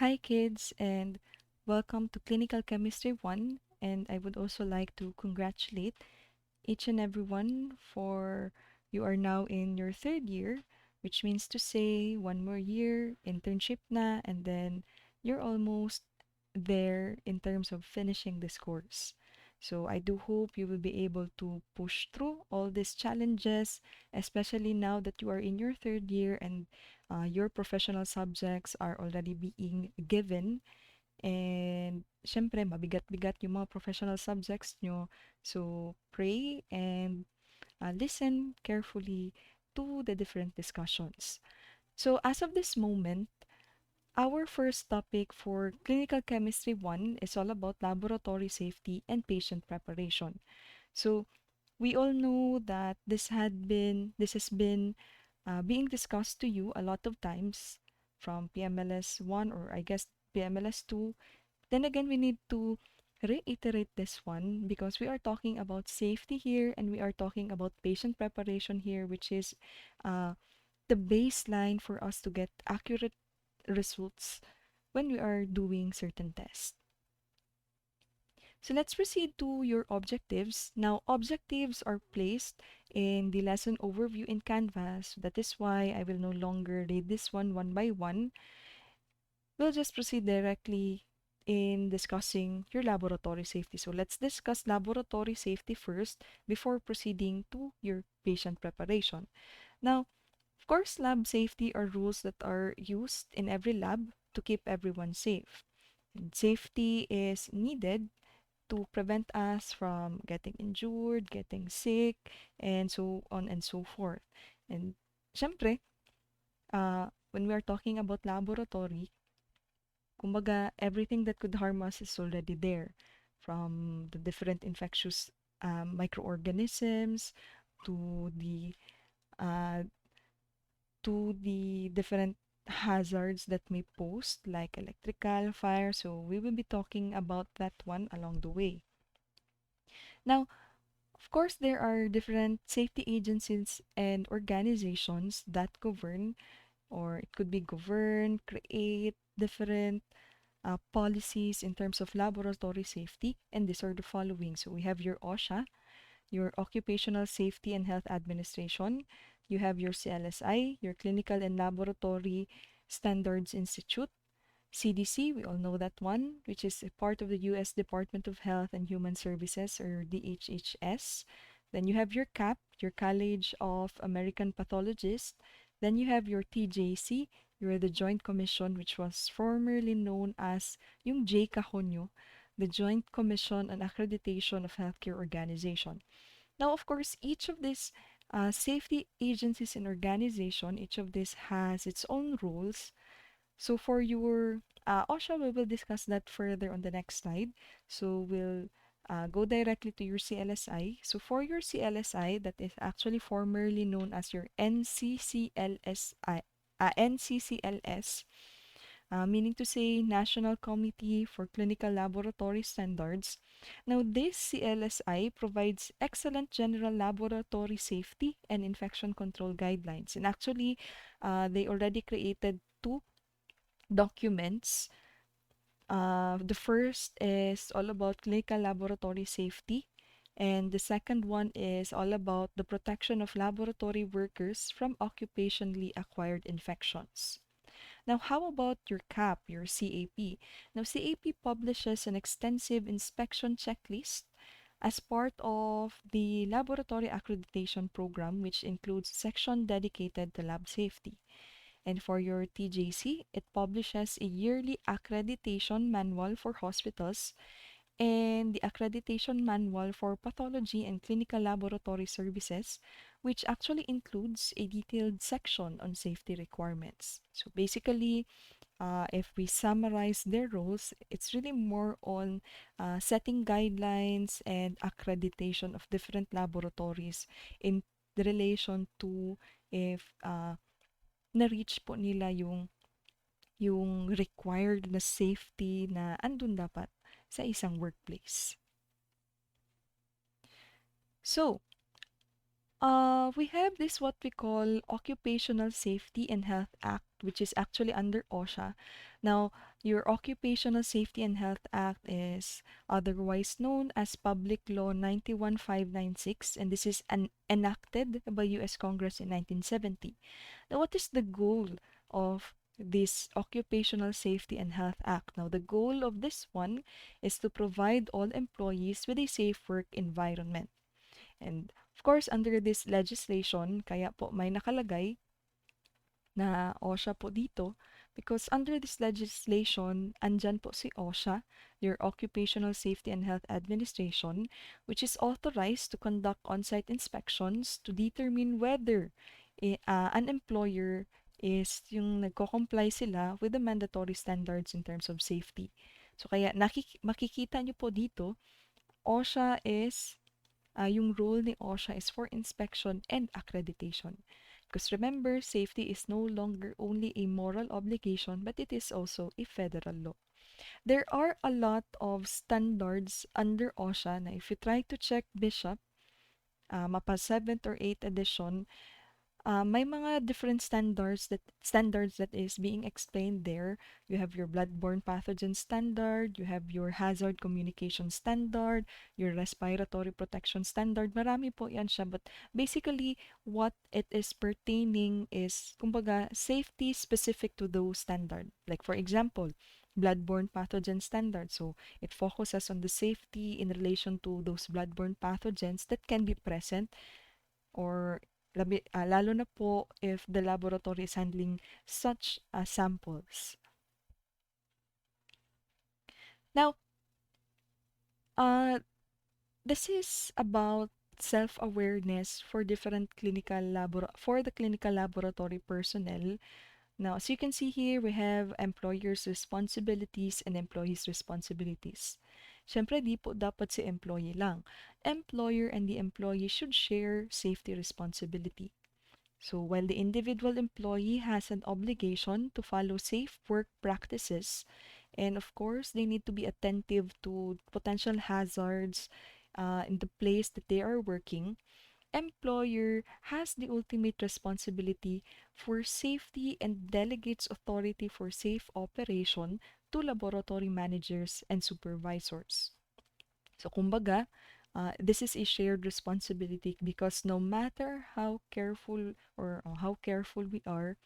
Hi kids and welcome to Clinical Chemistry 1, and I would also like to congratulate each and everyone for you are now in your third year, which means to say one more year, internship na, and then you're almost there in terms of finishing this course. So I do hope you will be able to push through all these challenges, especially now that you are in your third year and your professional subjects are already being given. And syempre, mabigat-bigat yung mga professional subjects nyo. So, pray and listen carefully to the different discussions. So, as of this moment, our first topic for Clinical Chemistry 1 is all about laboratory safety and patient preparation. So, we all know that this has been being discussed to you a lot of times from PMLS 1 or I guess PMLS 2. Then again, we need to reiterate this one because we are talking about safety here and we are talking about patient preparation here, which is uh, the baseline for us to get accurate results when we are doing certain tests. So let's proceed to your objectives. Now, objectives are placed in the lesson overview in Canvas. That is why I will no longer read this one by one. We'll just proceed directly in discussing your laboratory safety. So let's discuss laboratory safety first before proceeding to your patient preparation. Now, of course, lab safety are rules that are used in every lab to keep everyone safe. And safety is needed to prevent us from getting injured, getting sick, and so on and so forth. And syempre, when we are talking about laboratory, kumbaga, everything that could harm us is already there. From the different infectious microorganisms to the uh, different hazards that may pose like electrical fire. So we will be talking about that one along the way. Now, of course, there are different safety agencies and organizations that govern, or it could be govern, create different policies in terms of laboratory safety, and these are the following. So we have your OSHA, your Occupational Safety and Health Administration. You have your CLSI, your Clinical and Laboratory Standards Institute. CDC, we all know that one, which is a part of the U.S. Department of Health and Human Services, or DHHS. Then you have your CAP, your College of American Pathologists. Then you have your TJC, you're the Joint Commission, which was formerly known as yung J Kahonyo, the Joint Commission on Accreditation of Healthcare Organization. Now, of course, each of these safety agencies and organization, each of this has its own rules. So for your OSHA, we will discuss that further on the next slide. So we'll go directly to your CLSI. So for your CLSI, that is actually formerly known as your NCCLS, meaning to say National Committee for Clinical Laboratory Standards. Now, this CLSI provides excellent general laboratory safety and infection control guidelines. And actually, they already created two documents. The first is all about clinical laboratory safety, and the second one is all about the protection of laboratory workers from occupationally acquired infections. Now, how about your CAP, your CAP? Now, CAP publishes an extensive inspection checklist as part of the laboratory accreditation program, which includes section dedicated to lab safety. And for your TJC, it publishes a yearly accreditation manual for hospitals and the accreditation manual for pathology and clinical laboratory services, which actually includes a detailed section on safety requirements. So basically, if we summarize their roles, it's really more on setting guidelines and accreditation of different laboratories in relation to if na-reach po nila yung required na safety na andun dapat sa isang workplace. So, We have this what we call Occupational Safety and Health Act, which is actually under OSHA. Now, your Occupational Safety and Health Act is otherwise known as Public Law 91596, and this is enacted by U.S. Congress in 1970. Now, what is the goal of this Occupational Safety and Health Act? Now, the goal of this one is to provide all employees with a safe work environment. And of course, under this legislation, kaya po may nakalagay na OSHA po dito because under this legislation, andyan po si OSHA, your Occupational Safety and Health Administration, which is authorized to conduct on-site inspections to determine whether an employer is yung nagko-comply sila with the mandatory standards in terms of safety. So kaya makikita nyo po dito, OSHA is yung role ni OSHA is for inspection and accreditation. Because remember, safety is no longer only a moral obligation, but it is also a federal law. There are a lot of standards under OSHA na if you try to check Bishop, mapa 7th or 8th edition, may mga different standards that is being explained there. You have your bloodborne pathogen standard, you have your hazard communication standard, your respiratory protection standard. Marami po yan siya, but basically what it is pertaining is kumbaga safety specific to those standard. Like for example, bloodborne pathogen standard. So it focuses on the safety in relation to those bloodborne pathogens that can be present or lalo na po if the laboratory is handling such samples. Now, this is about self-awareness for different for the clinical laboratory personnel. Now, as you can see here, we have employers' responsibilities and employees' responsibilities. Siyempre, di po dapat si employee lang. Employer and the employee should share safety responsibility. So, while the individual employee has an obligation to follow safe work practices, and of course, they need to be attentive to potential hazards in the place that they are working, employer has the ultimate responsibility for safety and delegates authority for safe operation to laboratory managers and supervisors. So, kumbaga, this is a shared responsibility because no matter how careful or how careful we are,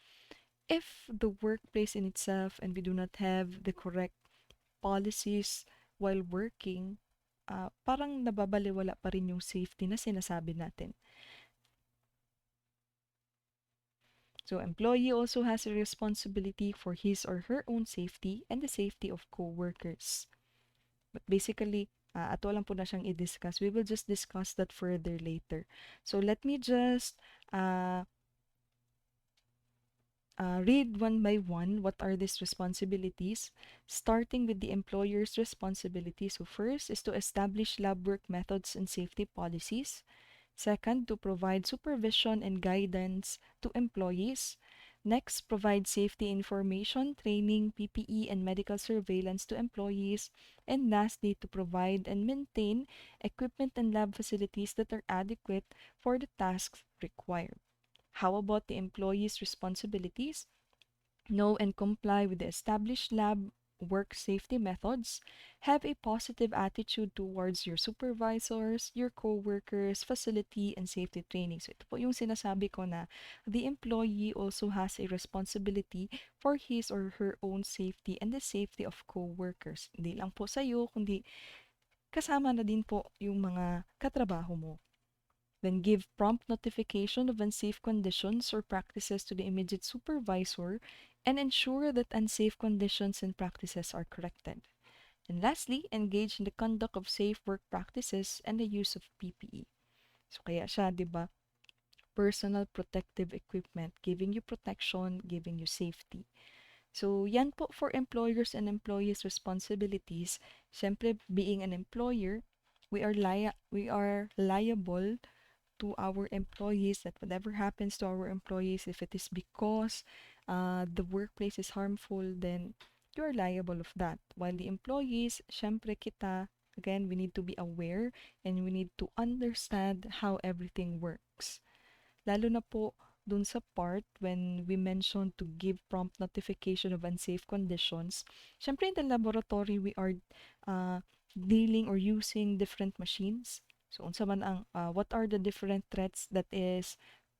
if the workplace in itself and we do not have the correct policies while working, parang nababaliwala pa rin yung safety na sinasabi natin. So, employee also has a responsibility for his or her own safety and the safety of co-workers. But basically, ato lang po na siyang i-discuss. We will just discuss that further later. So, let me just read one by one what are these responsibilities, starting with the employer's responsibility. So, first is to establish lab work methods and safety policies. Second, to provide supervision and guidance to employees. Next, provide safety information, training, PPE, and medical surveillance to employees. And lastly, to provide and maintain equipment and lab facilities that are adequate for the tasks required. How about the employees' responsibilities? Know and comply with the established lab work safety methods, have a positive attitude towards your supervisors, your co-workers, facility, and safety training. So ito po yung sinasabi ko na the employee also has a responsibility for his or her own safety and the safety of co-workers. Hindi lang po sa'yo, kundi kasama na din po yung mga katrabaho mo. Then give prompt notification of unsafe conditions or practices to the immediate supervisor and ensure that unsafe conditions and practices are corrected. And lastly, engage in the conduct of safe work practices and the use of PPE. So kaya siya, 'di ba? Personal protective equipment, giving you protection, giving you safety. So yan po for employers and employees' responsibilities. Siyempre, being an employer, we are liable to our employees, that whatever happens to our employees, if it is because the workplace is harmful, then you are liable of that. While the employees, syempre kita, again, we need to be aware and we need to understand how everything works. lalo na po dun sa part when we mentioned to give prompt notification of unsafe conditions. Siyempre, in the laboratory, we are dealing or using different machines. So, unsa man ang, what are the different threats that is,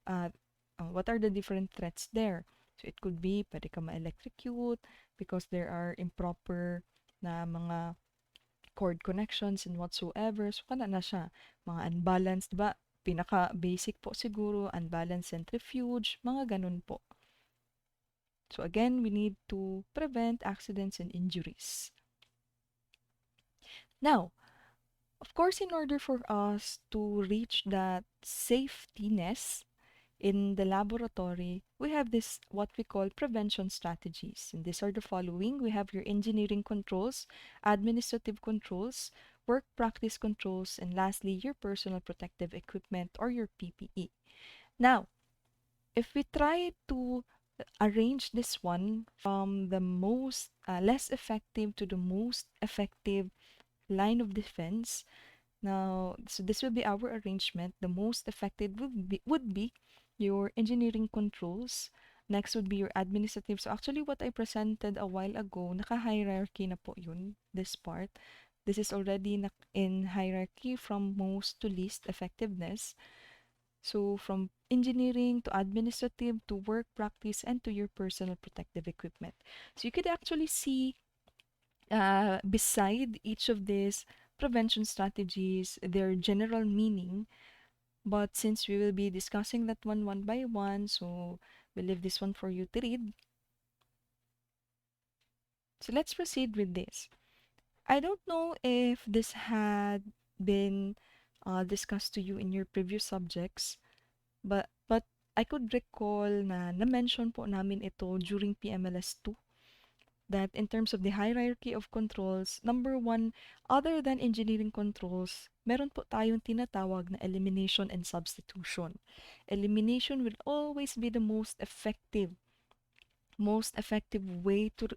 uh, what are the different threats there? So, it could be, pwede ka ma-electrocute because there are improper na mga cord connections and whatsoever. So, kana na siya. Mga unbalanced, diba? Pinaka-basic po siguro, unbalanced centrifuge, mga ganun po. So, again, we need to prevent accidents and injuries. Now, of course, in order for us to reach that safetyness in the laboratory, we have this what we call prevention strategies. And these are the following. We have your engineering controls, administrative controls, work practice controls, and lastly, your personal protective equipment or your PPE. Now, if we try to arrange this one from the most less effective to the most effective line of defense, now, so this will be our arrangement. The most effective would be your engineering controls. Next would be your administrative. So actually what I presented a while ago, naka-hierarchy na po yun, this part. This is already in hierarchy from most to least effectiveness. So from engineering to administrative to work practice and to your personal protective equipment. So you could actually see beside each of these prevention strategies, their general meaning. But since we will be discussing that one by one, so we'll leave this one for you to read. So let's proceed with this. I don't know if this had been discussed to you in your previous subjects, but I could recall na na-mention po namin ito during PMLS 2, that in terms of the hierarchy of controls, number one, other than engineering controls, meron po tayong tinatawag na elimination and substitution. Elimination will always be the most effective way to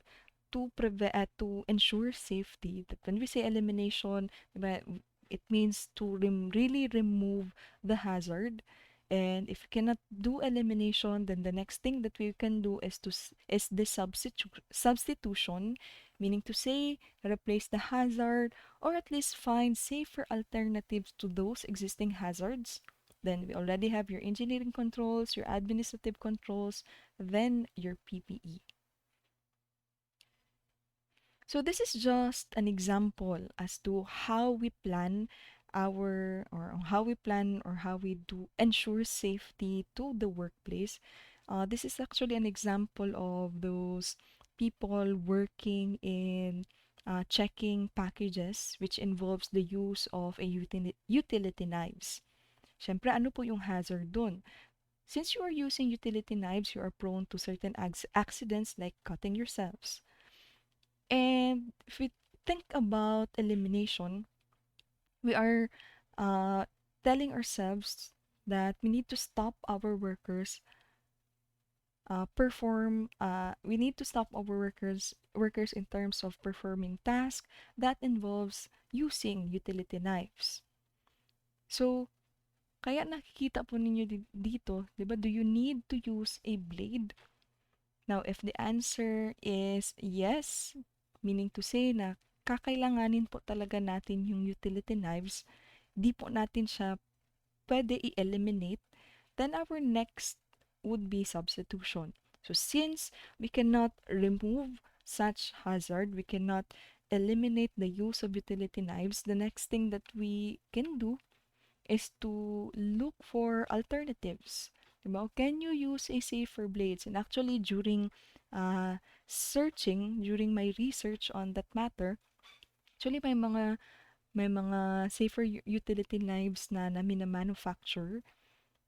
ensure safety. That when we say elimination, diba, it means to really remove the hazard. And if you cannot do elimination, then the next thing that we can do is the substitution, meaning to say replace the hazard or at least find safer alternatives to those existing hazards. Then we already have your engineering controls, your administrative controls, then your PPE. So this is just an example as to how we plan or how we do ensure safety to the workplace. This is actually an example of those people working in checking packages, which involves the use of a utility knives. Siyempre, ano po yung hazard dun? Since you are using utility knives, you are prone to certain accidents like cutting yourselves. And if we think about elimination, we are telling ourselves that we need to stop our workers we need to stop our workers in terms of performing tasks that involves using utility knives. So, kaya nakikita po ninyo dito, 'di ba? Do you need to use a blade? Now, if the answer is yes, meaning to say na kakailanganin po talaga natin yung utility knives, di po natin siya pwede i-eliminate, then our next would be substitution. So since we cannot remove such hazard, we cannot eliminate the use of utility knives, the next thing that we can do is to look for alternatives. Diba? Can you use a safer blades? And actually, during during my research on that matter, actually may mga safer utility knives na mina-manufacture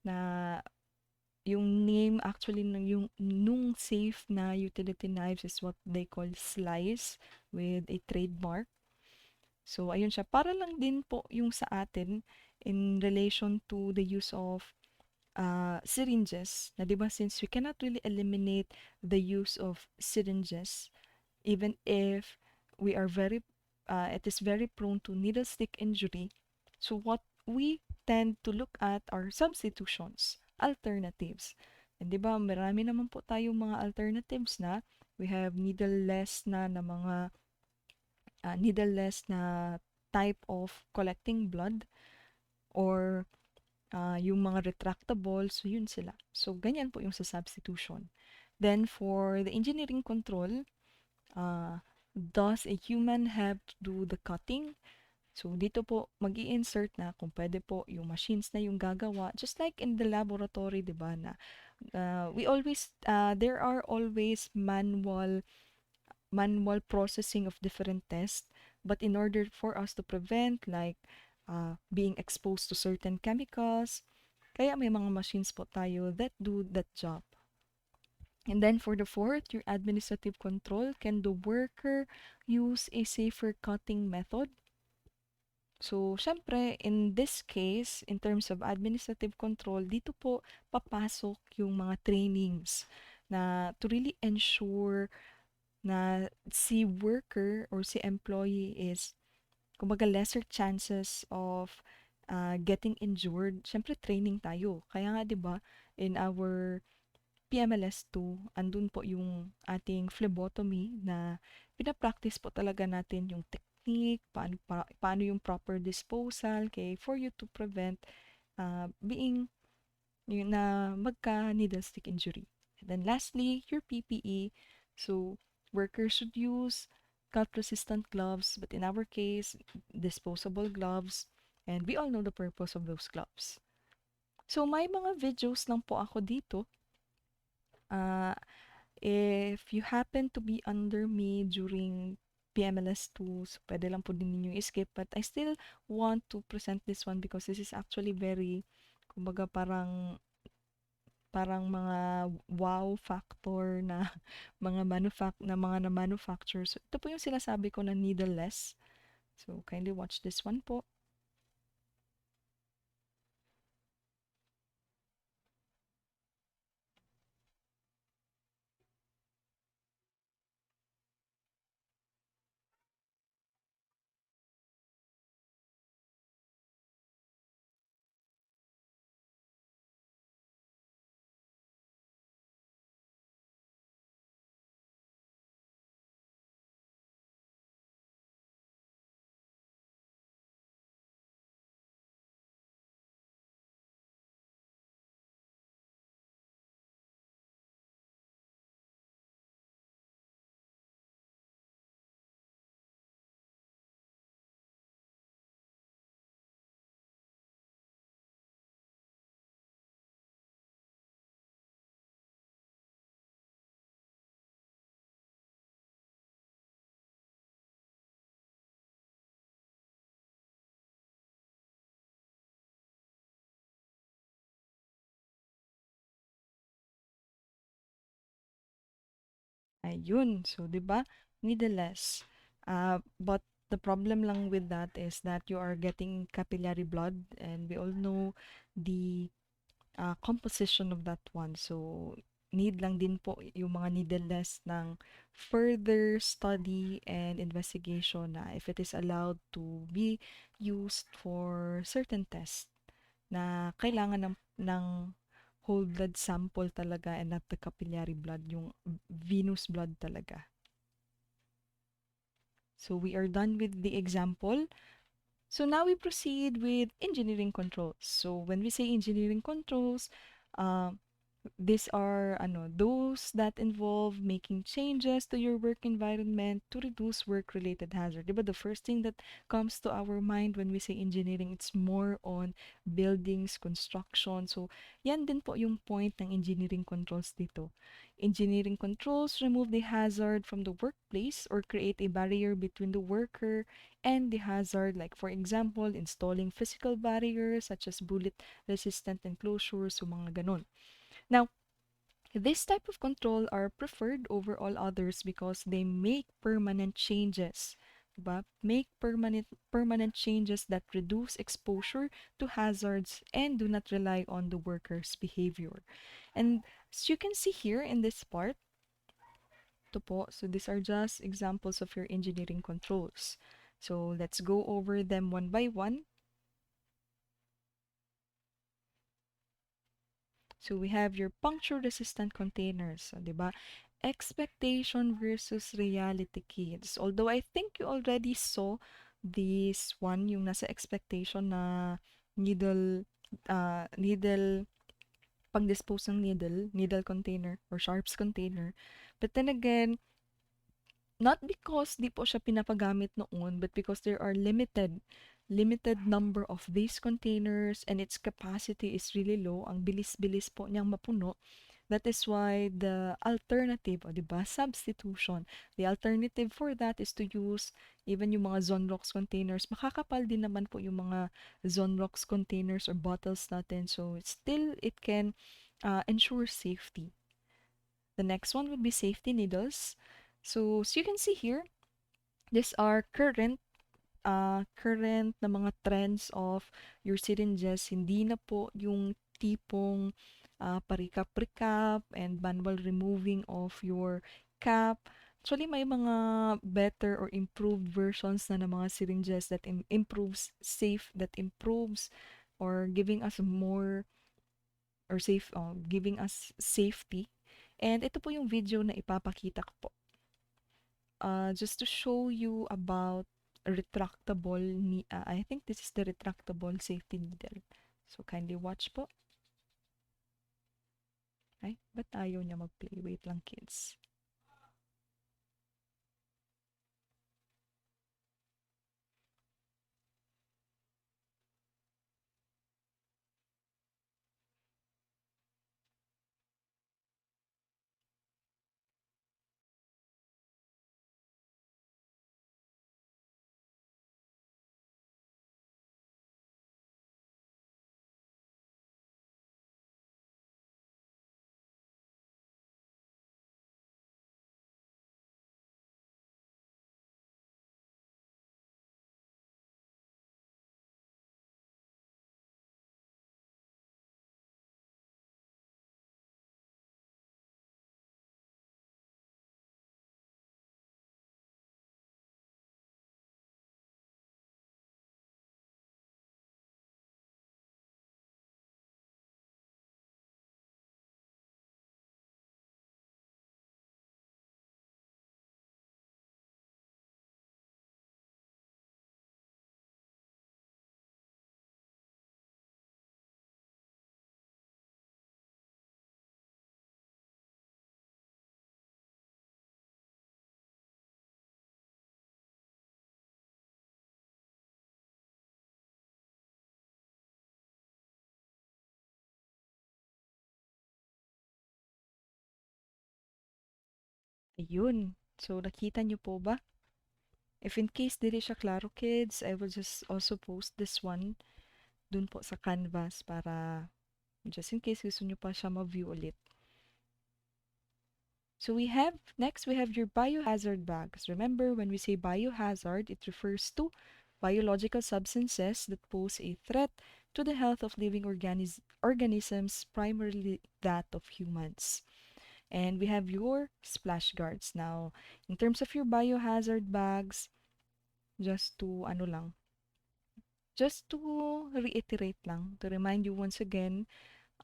na yung name actually nung safe na utility knives is what they call slice with a trademark. So, ayun siya. Para lang din po yung sa atin in relation to the use of syringes. Na diba, since we cannot really eliminate the use of syringes, even if we are it is very prone to needle stick injury. So what we tend to look at are substitutions. alternatives. And 'di ba, marami naman po tayong mga alternatives na we have needleless na mga needleless na type of collecting blood or yung mga retractable, so yun sila. So, ganyan po yung sa substitution. Then, for the engineering control, does a human have to do the cutting? So, dito po, mag insert na kung pwede po yung machines na yung gagawa. Just like in the laboratory, di ba, na there are always manual processing of different tests. But in order for us to prevent, like, being exposed to certain chemicals, kaya may mga machines po tayo that do that job. And then for the fourth, your administrative control, can the worker use a safer cutting method? So, syempre, in this case, in terms of administrative control, dito po papasok yung mga trainings na to really ensure na si worker or si employee is, kumbaga, lesser chances of getting injured. Syempre, training tayo. Kaya nga, di ba, in our PMLS2, andun po yung ating phlebotomy na pinapractice po talaga natin yung technique, paano yung proper disposal, okay, for you to prevent being yung na magka-needle stick injury. And then lastly, your PPE. So, workers should use cut-resistant gloves, but in our case, disposable gloves. And we all know the purpose of those gloves. So, may mga videos lang po ako dito. If you happen to be under me during PMLS2, so pwede lang po din ninyo skip. But I still want to present this one because this is actually very, kumbaga, parang mga wow factor na mga na manufacture. So, ito po yung sinasabi ko na needleless. So, kindly watch this one po. Ayun. So, 'di ba? Needleless. But the problem lang with that is that you are getting capillary blood, and we all know the composition of that one. So, need lang din po yung mga needleless ng further study and investigation na if it is allowed to be used for certain tests na kailangan ng whole blood sample talaga and not the capillary blood, yung venous blood talaga. So we are done with the example. So now we proceed with engineering controls. So when we say engineering controls, uh, these are those that involve making changes to your work environment to reduce work-related hazard. Diba the first thing that comes to our mind when we say engineering, it's more on buildings, construction. So, yan din po yung point ng engineering controls dito. Engineering controls remove the hazard from the workplace or create a barrier between the worker and the hazard, like for example, installing physical barriers such as bullet-resistant enclosures, so mga ganon. Now, this type of control are preferred over all others because they make permanent changes. Diba? Make permanent changes that reduce exposure to hazards and do not rely on the worker's behavior. And as you can see here in this part, to po, so these are just examples of your engineering controls. So let's go over them one by one. So we have your puncture-resistant containers, so, 'di ba? Expectation versus reality, kids. Although I think you already saw this one, yung nasa expectation na needle, pang-dispose ng needle container or sharps container. But then again, not because di po siya pinapagamit noon, but because there are limited number of these containers and its capacity is really low. Ang bilis-bilis po niyang mapuno. That is why the alternative, o diba, substitution. The alternative for that is to use even yung mga Zonrox containers. Makakapal din naman po yung mga Zonrox containers or bottles natin. So, still, it can ensure safety. The next one would be safety needles. So you can see here, these are current na mga trends of your syringes. Hindi na po yung tipong parikap-rikap and manual removing of your cap. Actually, may mga better or improved versions na ng mga syringes that that improves or giving us more or giving us safety. And ito po yung video na ipapakita ko po. Just to show you about I think this is the retractable safety needle. So, kindly watch po. Ay, ba't ayaw niya mag-play? Wait lang, kids. Ayun. So, nakita niyo po ba? If in case dili siya klaro, kids, I will just also post this one dun po sa canvas para just in case gusto niyo pa siya ma-view ulit. So next we have your biohazard bags. Remember, when we say biohazard, it refers to biological substances that pose a threat to the health of living organisms, primarily that of humans. And we have your splash guards. Now, in terms of your biohazard bags, just to reiterate lang, to remind you once again,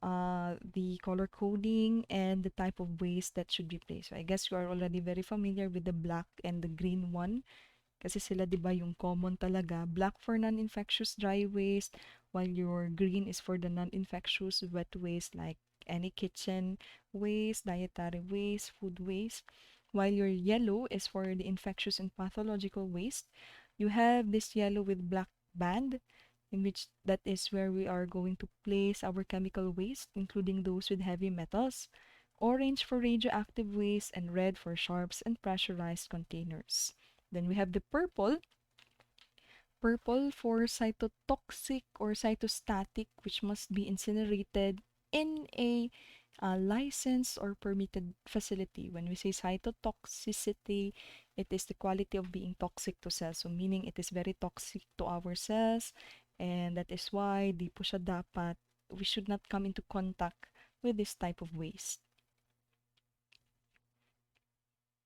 the color coding and the type of waste that should be placed. So I guess you are already very familiar with the black and the green one. Kasi sila 'di ba yung common talaga, black for non-infectious dry waste, while your green is for the non-infectious wet waste like any kitchen waste, dietary waste, food waste, while your yellow is for the infectious and pathological waste. You have this yellow with black band, in which that is where we are going to place our chemical waste, including those with heavy metals, orange for radioactive waste, and red for sharps and pressurized containers. Then we have the purple for cytotoxic or cytostatic, which must be incinerated in a licensed or permitted facility. When we say cytotoxicity, it is the quality of being toxic to cells. So meaning it is very toxic to our cells, and that is why we should not come into contact with this type of waste.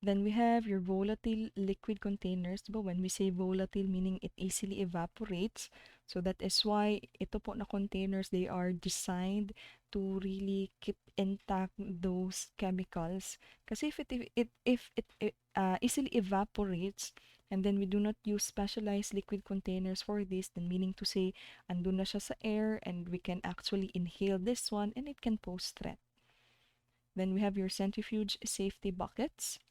Then we have your volatile liquid containers. Diba? When we say volatile, meaning it easily evaporates. So that is why ito po na containers, they are designed to really keep intact those chemicals. Kasi if it easily evaporates, and then we do not use specialized liquid containers for this, then meaning to say, andun na siya sa air, and we can actually inhale this one, and it can pose threat. Then we have your centrifuge safety buckets.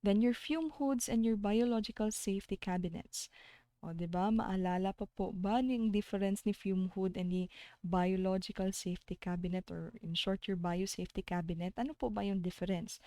Then your fume hoods and your biological safety cabinets. O, di ba? Maalala pa po ba yung difference ni fume hood and ni biological safety cabinet, or in short, your biosafety cabinet? Ano po ba yung difference?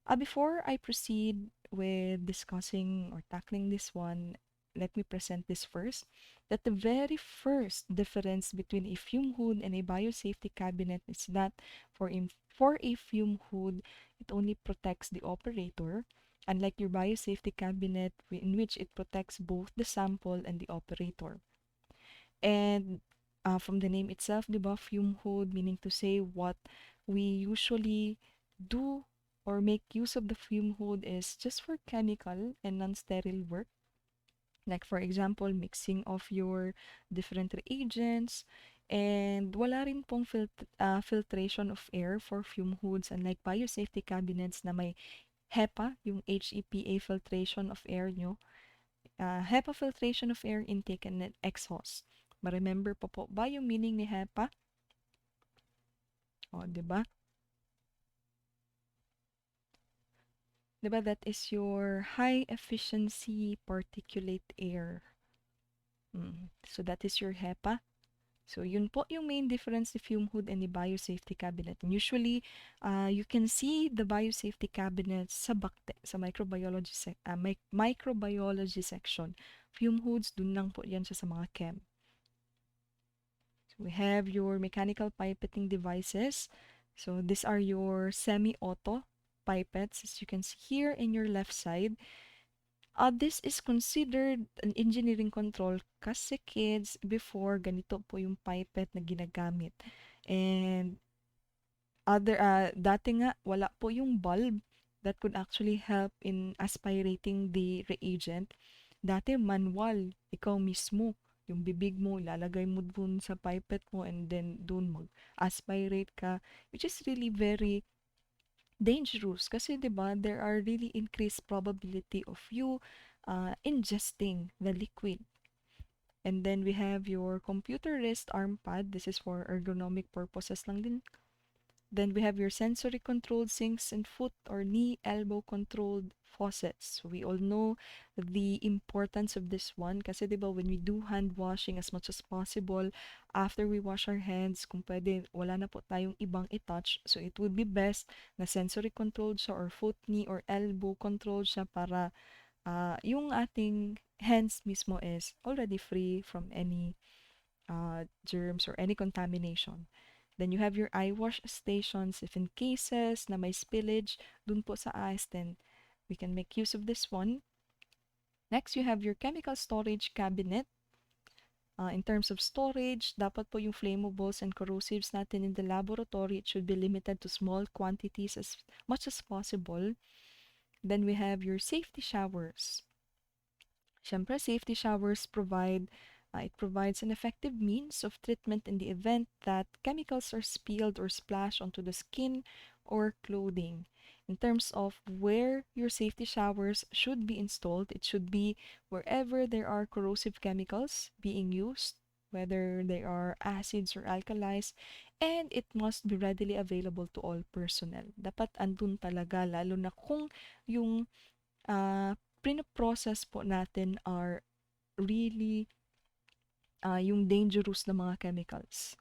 Before I proceed with discussing or tackling this one, let me present this first. That the very first difference between a fume hood and a biosafety cabinet is that for a fume hood, it only protects the operator, unlike your biosafety cabinet in which it protects both the sample and the operator. And from the name itself, di ba, fume hood, meaning to say what we usually do or make use of the fume hood is just for chemical and non-sterile work. Like for example, mixing of your different reagents, and wala rin pong filtration of air for fume hoods, unlike biosafety cabinets na may HEPA, yung HEPA filtration of air nyo. HEPA filtration of air intake and exhaust. Ma-remember po ba yung meaning ni HEPA? O, diba? Diba that is your high efficiency particulate air. So that is your HEPA. So yun po yung main difference ni fume hood and the biosafety cabinet. And usually, you can see the biosafety cabinet sa sa microbiology section. Fume hoods, dun lang po yan siya sa mga chem. So we have your mechanical pipetting devices. So these are your semi-auto pipettes, as you can see here in your left side. This is considered an engineering control kasi kids, before, ganito po yung pipette na ginagamit. And dati nga, wala po yung bulb that could actually help in aspirating the reagent. Dati, manual. Ikaw mismo, yung bibig mo, ilalagay mo dun sa pipette mo, and then dun mag-aspirate ka, which is really very dangerous kasi 'di ba, there are really increased probability of you ingesting the liquid. And then we have your computer wrist arm pad. This is for ergonomic purposes lang din. Then we have your sensory controlled sinks and foot or knee elbow controlled faucets. So we all know the importance of this one kasi 'di ba, when we do hand washing, as much as possible after we wash our hands, kung pwede wala na po tayong ibang i-touch, so it would be best na sensory controlled siya, or foot, knee, or elbow controlled siya, para yung ating hands mismo is already free from any germs or any contamination. Then you have your eye wash stations. If in cases na may spillage dun po sa eyes, then we can make use of this one. Next, you have your chemical storage cabinet. In terms of storage, dapat po yung flammables and corrosives natin in the laboratory, it should be limited to small quantities as much as possible. Then we have your safety showers. Siyempre, safety showers it provides an effective means of treatment in the event that chemicals are spilled or splashed onto the skin or clothing. In terms of where your safety showers should be installed, it should be wherever there are corrosive chemicals being used, whether they are acids or alkalis, and it must be readily available to all personnel. Dapat andun talaga, lalo na kung yung pinoprocess po natin are really yung dangerous na mga chemicals.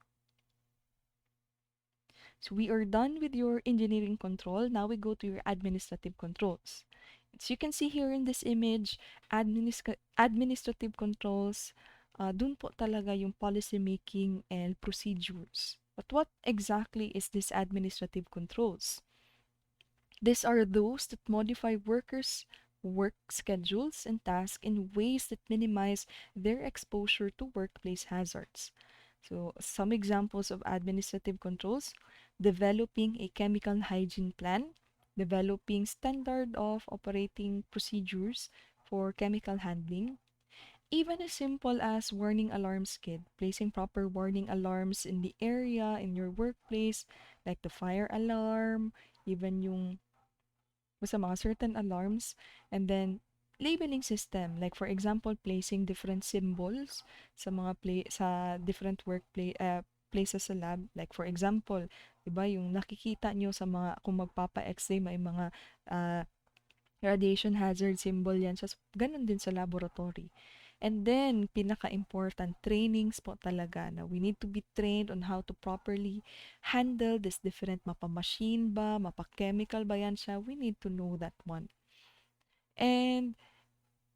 So we are done with your engineering control. Now we go to your administrative controls. As you can see here in this image, administrative controls, dun po talaga yung policy making and procedures. But what exactly is this administrative controls? These are those that modify workers' work schedules and tasks in ways that minimize their exposure to workplace hazards. So, some examples of administrative controls: developing a chemical hygiene plan, developing standard of operating procedures for chemical handling. Even as simple as warning alarms, kid, placing proper warning alarms in the area, in your workplace, like the fire alarm, even yung basta mga certain alarms, and then labeling system, like for example, placing different symbols sa mga sa different places sa lab. Like for example, 'di ba, yung nakikita nyo sa mga kung magpapa-X-ray may mga uh, radiation hazard symbol yan. So, ganun din sa laboratory. And then, pinaka-important, trainings po talaga na we need to be trained on how to properly handle this different mapa-machine ba, mapa-chemical ba yan siya. We need to know that one. And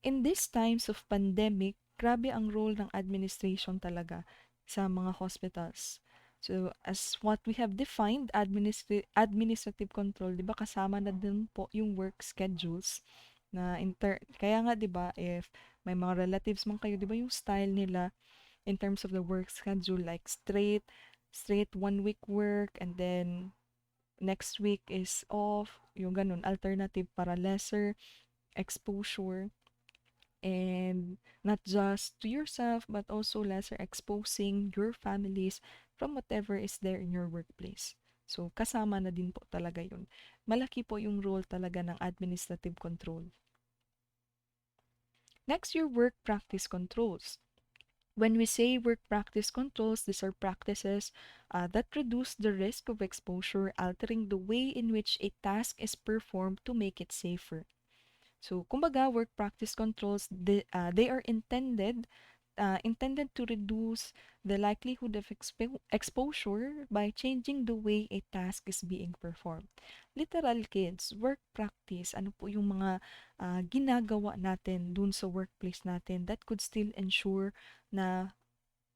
in these times of pandemic, grabe ang role ng administration talaga sa mga hospitals. So, as what we have defined, administrative control, di ba kasama na din po yung work schedules na kaya nga 'di ba if may mga relatives man kayo 'di ba yung style nila in terms of the work schedule like straight 1 week work and then next week is off, yung ganun alternative para lesser exposure and not just to yourself but also lesser exposing your families from whatever is there in your workplace. So kasama na din po talaga yun. Malaki po yung role talaga ng administrative control. Next, your work practice controls. When we say work practice controls, these are practices that reduce the risk of exposure, altering the way in which a task is performed to make it safer. So, kumbaga, work practice controls, they are intended to reduce the likelihood of exposure by changing the way a task is being performed. Literal, kids, work practice, ano po yung mga ginagawa natin dun sa workplace natin that could still ensure na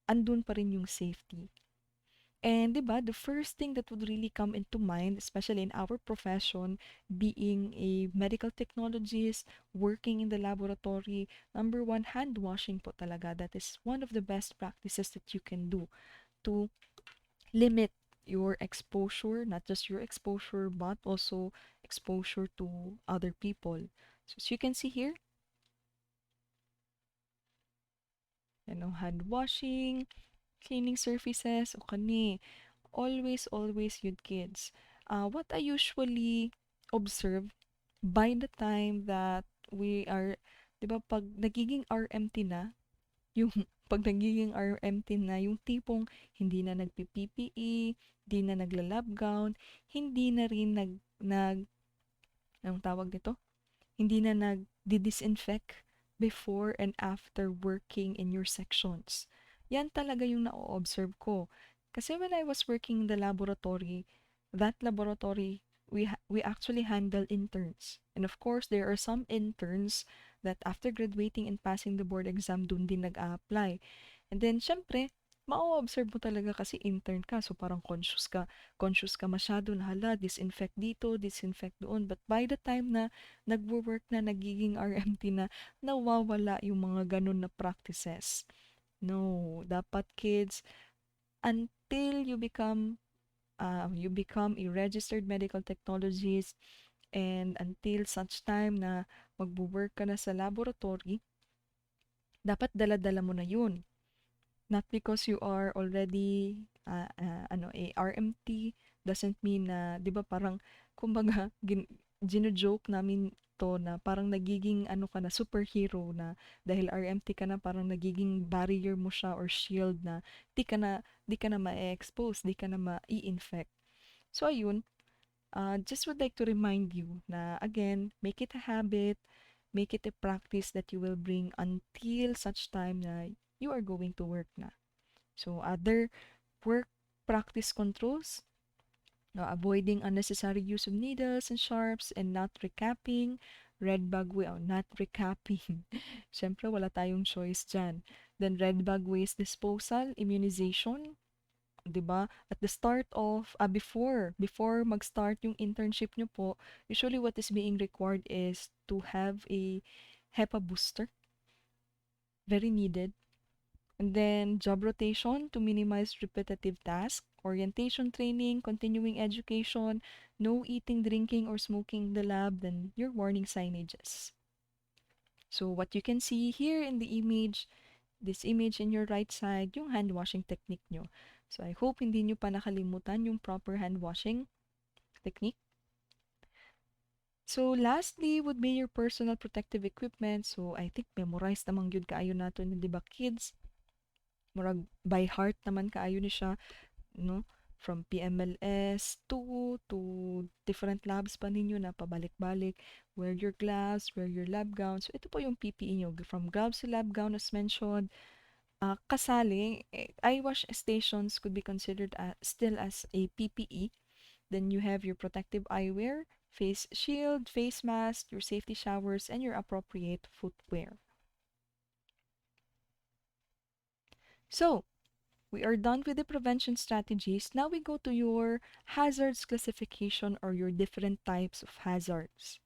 andun pa rin yung safety. And 'di ba, the first thing that would really come into mind, especially in our profession, being a medical technologist, working in the laboratory, number one, hand washing po talaga. That is one of the best practices that you can do to limit your exposure, not just your exposure, but also exposure to other people. So as you can see here, hand washing, cleaning surfaces, o kani, always yun, kids. What I usually observe by the time that we are, di ba, pag nagiging RMT na, yung pag nagiging RMT na, yung tipong hindi na nagpi-PPE, hindi na nagla-lab gown, hindi na rin anong tawag nito? Hindi na nag-disinfect before and after working in your sections. Yan talaga yung na-observe ko. Kasi when I was working in the laboratory, that laboratory, we actually handle interns. And of course, there are some interns that after graduating and passing the board exam, dun din nag-a-apply. And then, syempre, ma-observe mo talaga kasi intern ka. So, parang conscious ka masyado na hala, disinfect dito, disinfect doon. But by the time na nagwo-work na, nagiging RMT na, nawawala yung mga ganun na practices. No, dapat kids, until you become a registered medical technologist and until such time na magwo-work ka na sa laboratory, dapat dala-dala mo na yun. Not because you are already a RMT doesn't mean na 'di ba parang kumbaga gino-joke namin to na parang nagiging ka na superhero na dahil RMT ka na parang nagiging barrier mo siya or shield na di ka na ma-expose, di ka na ma-infect. So ayun, just would like to remind you na again, make it a habit, make it a practice that you will bring until such time na you are going to work na. So, other work practice controls, avoiding unnecessary use of needles and sharps and not recapping, not recapping. Siyempre, wala tayong choice dyan. Then, red bag waste disposal, immunization, 'di ba? At the start of before mag-start yung internship nyo po, usually what is being required is to have a HEPA booster. Very needed. And then job rotation to minimize repetitive tasks, orientation training, continuing education, no eating, drinking, or smoking in the lab, then your warning signages. So what you can see here in the image, this image in your right side, yung hand washing technique nyo. So I hope hindi nyo pa nakalimutan yung proper hand washing technique. So lastly would be your personal protective equipment. So I think memorized namang yun kaayo nato ni, di ba kids? Murag by heart naman kaayo ni siya, no? From PMLS to different labs pa ninyo na pabalik-balik. Wear your gloves, wear your lab gown. So ito po yung PPE nyo. From gloves to lab gown as mentioned. Kasali, eye wash stations could be considered still as a PPE. Then you have your protective eyewear, face shield, face mask, your safety showers, and your appropriate footwear. So, we are done with the prevention strategies. Now we go to your hazards classification or your different types of hazards.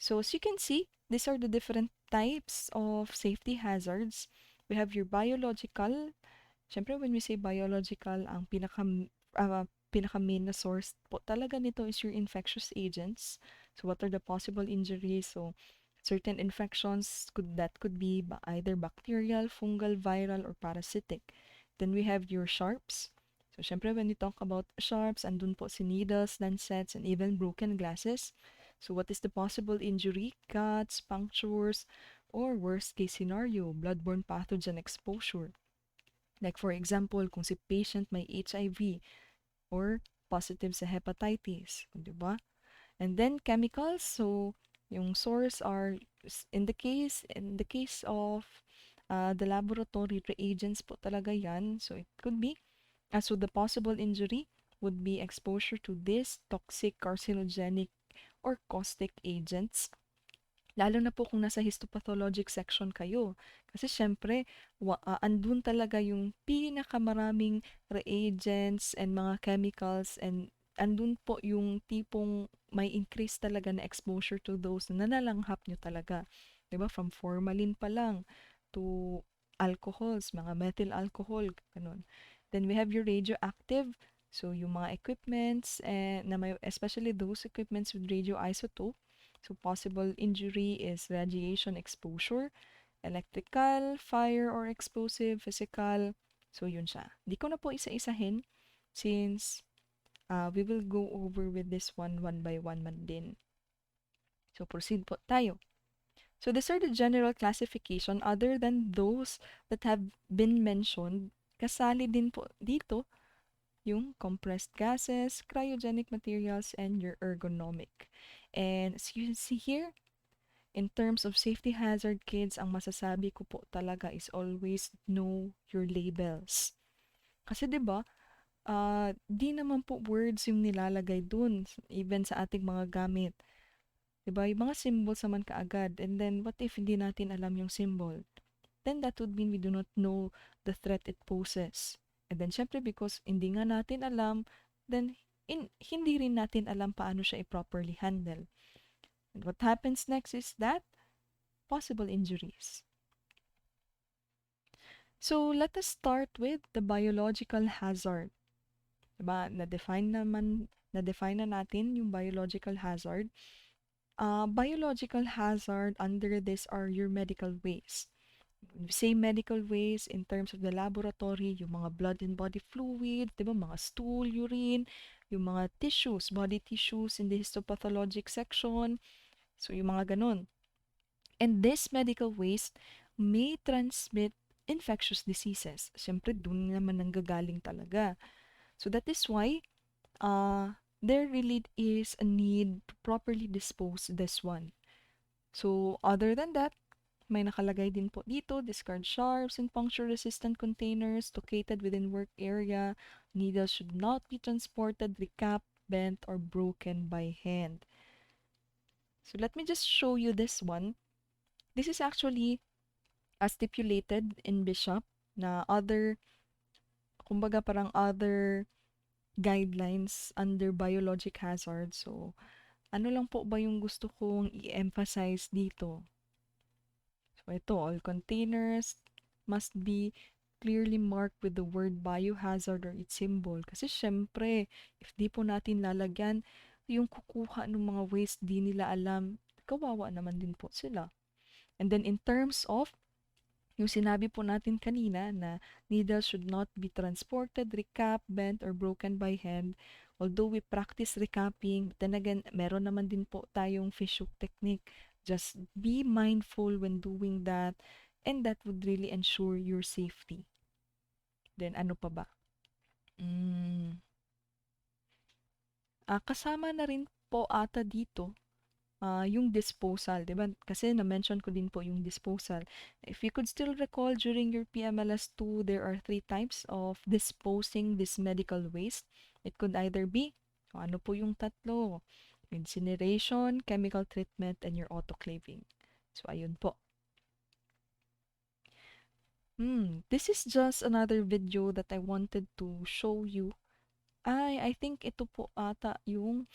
So as you can see, these are the different types of safety hazards. We have your biological. Siyempre, when we say biological, ang pinaka-main na source po talaga nito is your infectious agents. So what are the possible injuries? So certain infections could be either bacterial, fungal, viral, or parasitic. Then we have your sharps. So syempre, when we talk about sharps, andun po si needles, lancets, and even broken glasses. So what is the possible injury? Cuts, punctures, or worst case scenario, bloodborne pathogen exposure. Like for example, kung si patient may HIV or positive sa hepatitis, di ba? And then chemicals, so yung source are in the case of the laboratory reagents po talaga yan. So it could be so the possible injury would be exposure to this toxic, carcinogenic, or caustic agents. Lalo na po kung nasa histopathologic section kayo. Kasi syempre, andun talaga yung pinakamaraming reagents and mga chemicals and andun po yung tipong may increase talaga na exposure to those na nalanghap nyo talaga. Diba? From formalin pa lang to alcohols, mga methyl alcohol, ganun. Then we have your radioactive. So, yung mga equipments, na may, especially those equipments with radioisotope. So, possible injury is radiation exposure, electrical, fire or explosive, physical. So, yun siya. Di ko na po isa-isahin since we will go over with this one by one man din. So, proceed po tayo. So, these are the general classification other than those that have been mentioned. Kasali din po dito yung compressed gases, cryogenic materials, and your ergonomic. And as you can see here, in terms of safety hazard kids, ang masasabi ko po talaga is always know your labels. Kasi 'di ba, di naman po words yung nilalagay dun, even sa ating mga gamit. 'Di ba? Yung mga symbols naman kaagad. And then, what if hindi natin alam yung symbol? Then that would mean we do not know the threat it poses. And then, syempre, because hindi nga natin alam, then hindi rin natin alam paano siya i-properly handle. And what happens next is that possible injuries. So, let us start with the biological hazard. Diba? Na-define na natin yung biological hazard. Biological hazard under this are your medical waste. Say medical waste in terms of the laboratory, yung mga blood and body fluid, diba? Mga stool, urine, yung mga tissues, body tissues in the histopathologic section. So, yung mga ganun. And this medical waste may transmit infectious diseases. Siyempre, dun naman nanggagaling talaga. So, that is why there really is a need to properly dispose this one. So, other than that, may nakalagay din po dito, discard sharps and puncture-resistant containers located within work area. Needles should not be transported, recapped, bent, or broken by hand. So, let me just show you this one. This is actually stipulated in Bishop na kumbaga parang other guidelines under biologic hazard. So, ano lang po ba yung gusto kong i-emphasize dito? So, ito, all containers must be clearly marked with the word biohazard or its symbol. Kasi syempre, if di po natin lalagyan, yung kukuha ng mga waste di nila alam, kawawa naman din po sila. And then in terms of yung sinabi po natin kanina na needles should not be transported, recapped, bent, or broken by hand. Although we practice recapping, but then again, meron naman din po tayong fish hook technique. Just be mindful when doing that, and that would really ensure your safety. Then ano pa ba? Mm, kasama na rin po ata dito yung disposal, 'di ba? Kasi na-mention ko din po yung disposal. If you could still recall during your PMLS2, there are three types of disposing this medical waste. It could either be, ano po yung tatlo? Incineration, chemical treatment, and your autoclaving. So, ayun po. This is just another video that I wanted to show you. I think ito po ata yung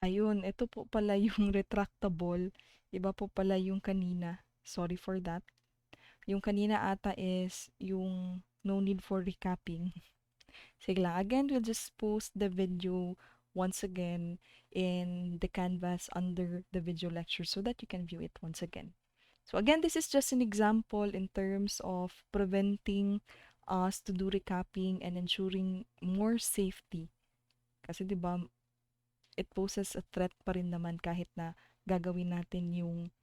ayun, ito po pala yung retractable. Iba po pala yung kanina. Sorry for that. Yung kanina ata is yung no need for recapping. Sige lang. Again, we'll just post the video once again in the canvas under the video lecture so that you can view it once again. So again, this is just an example in terms of preventing us to do recapping and ensuring more safety. Kasi 'di ba, it poses a threat pa rin naman kahit na gagawin natin yung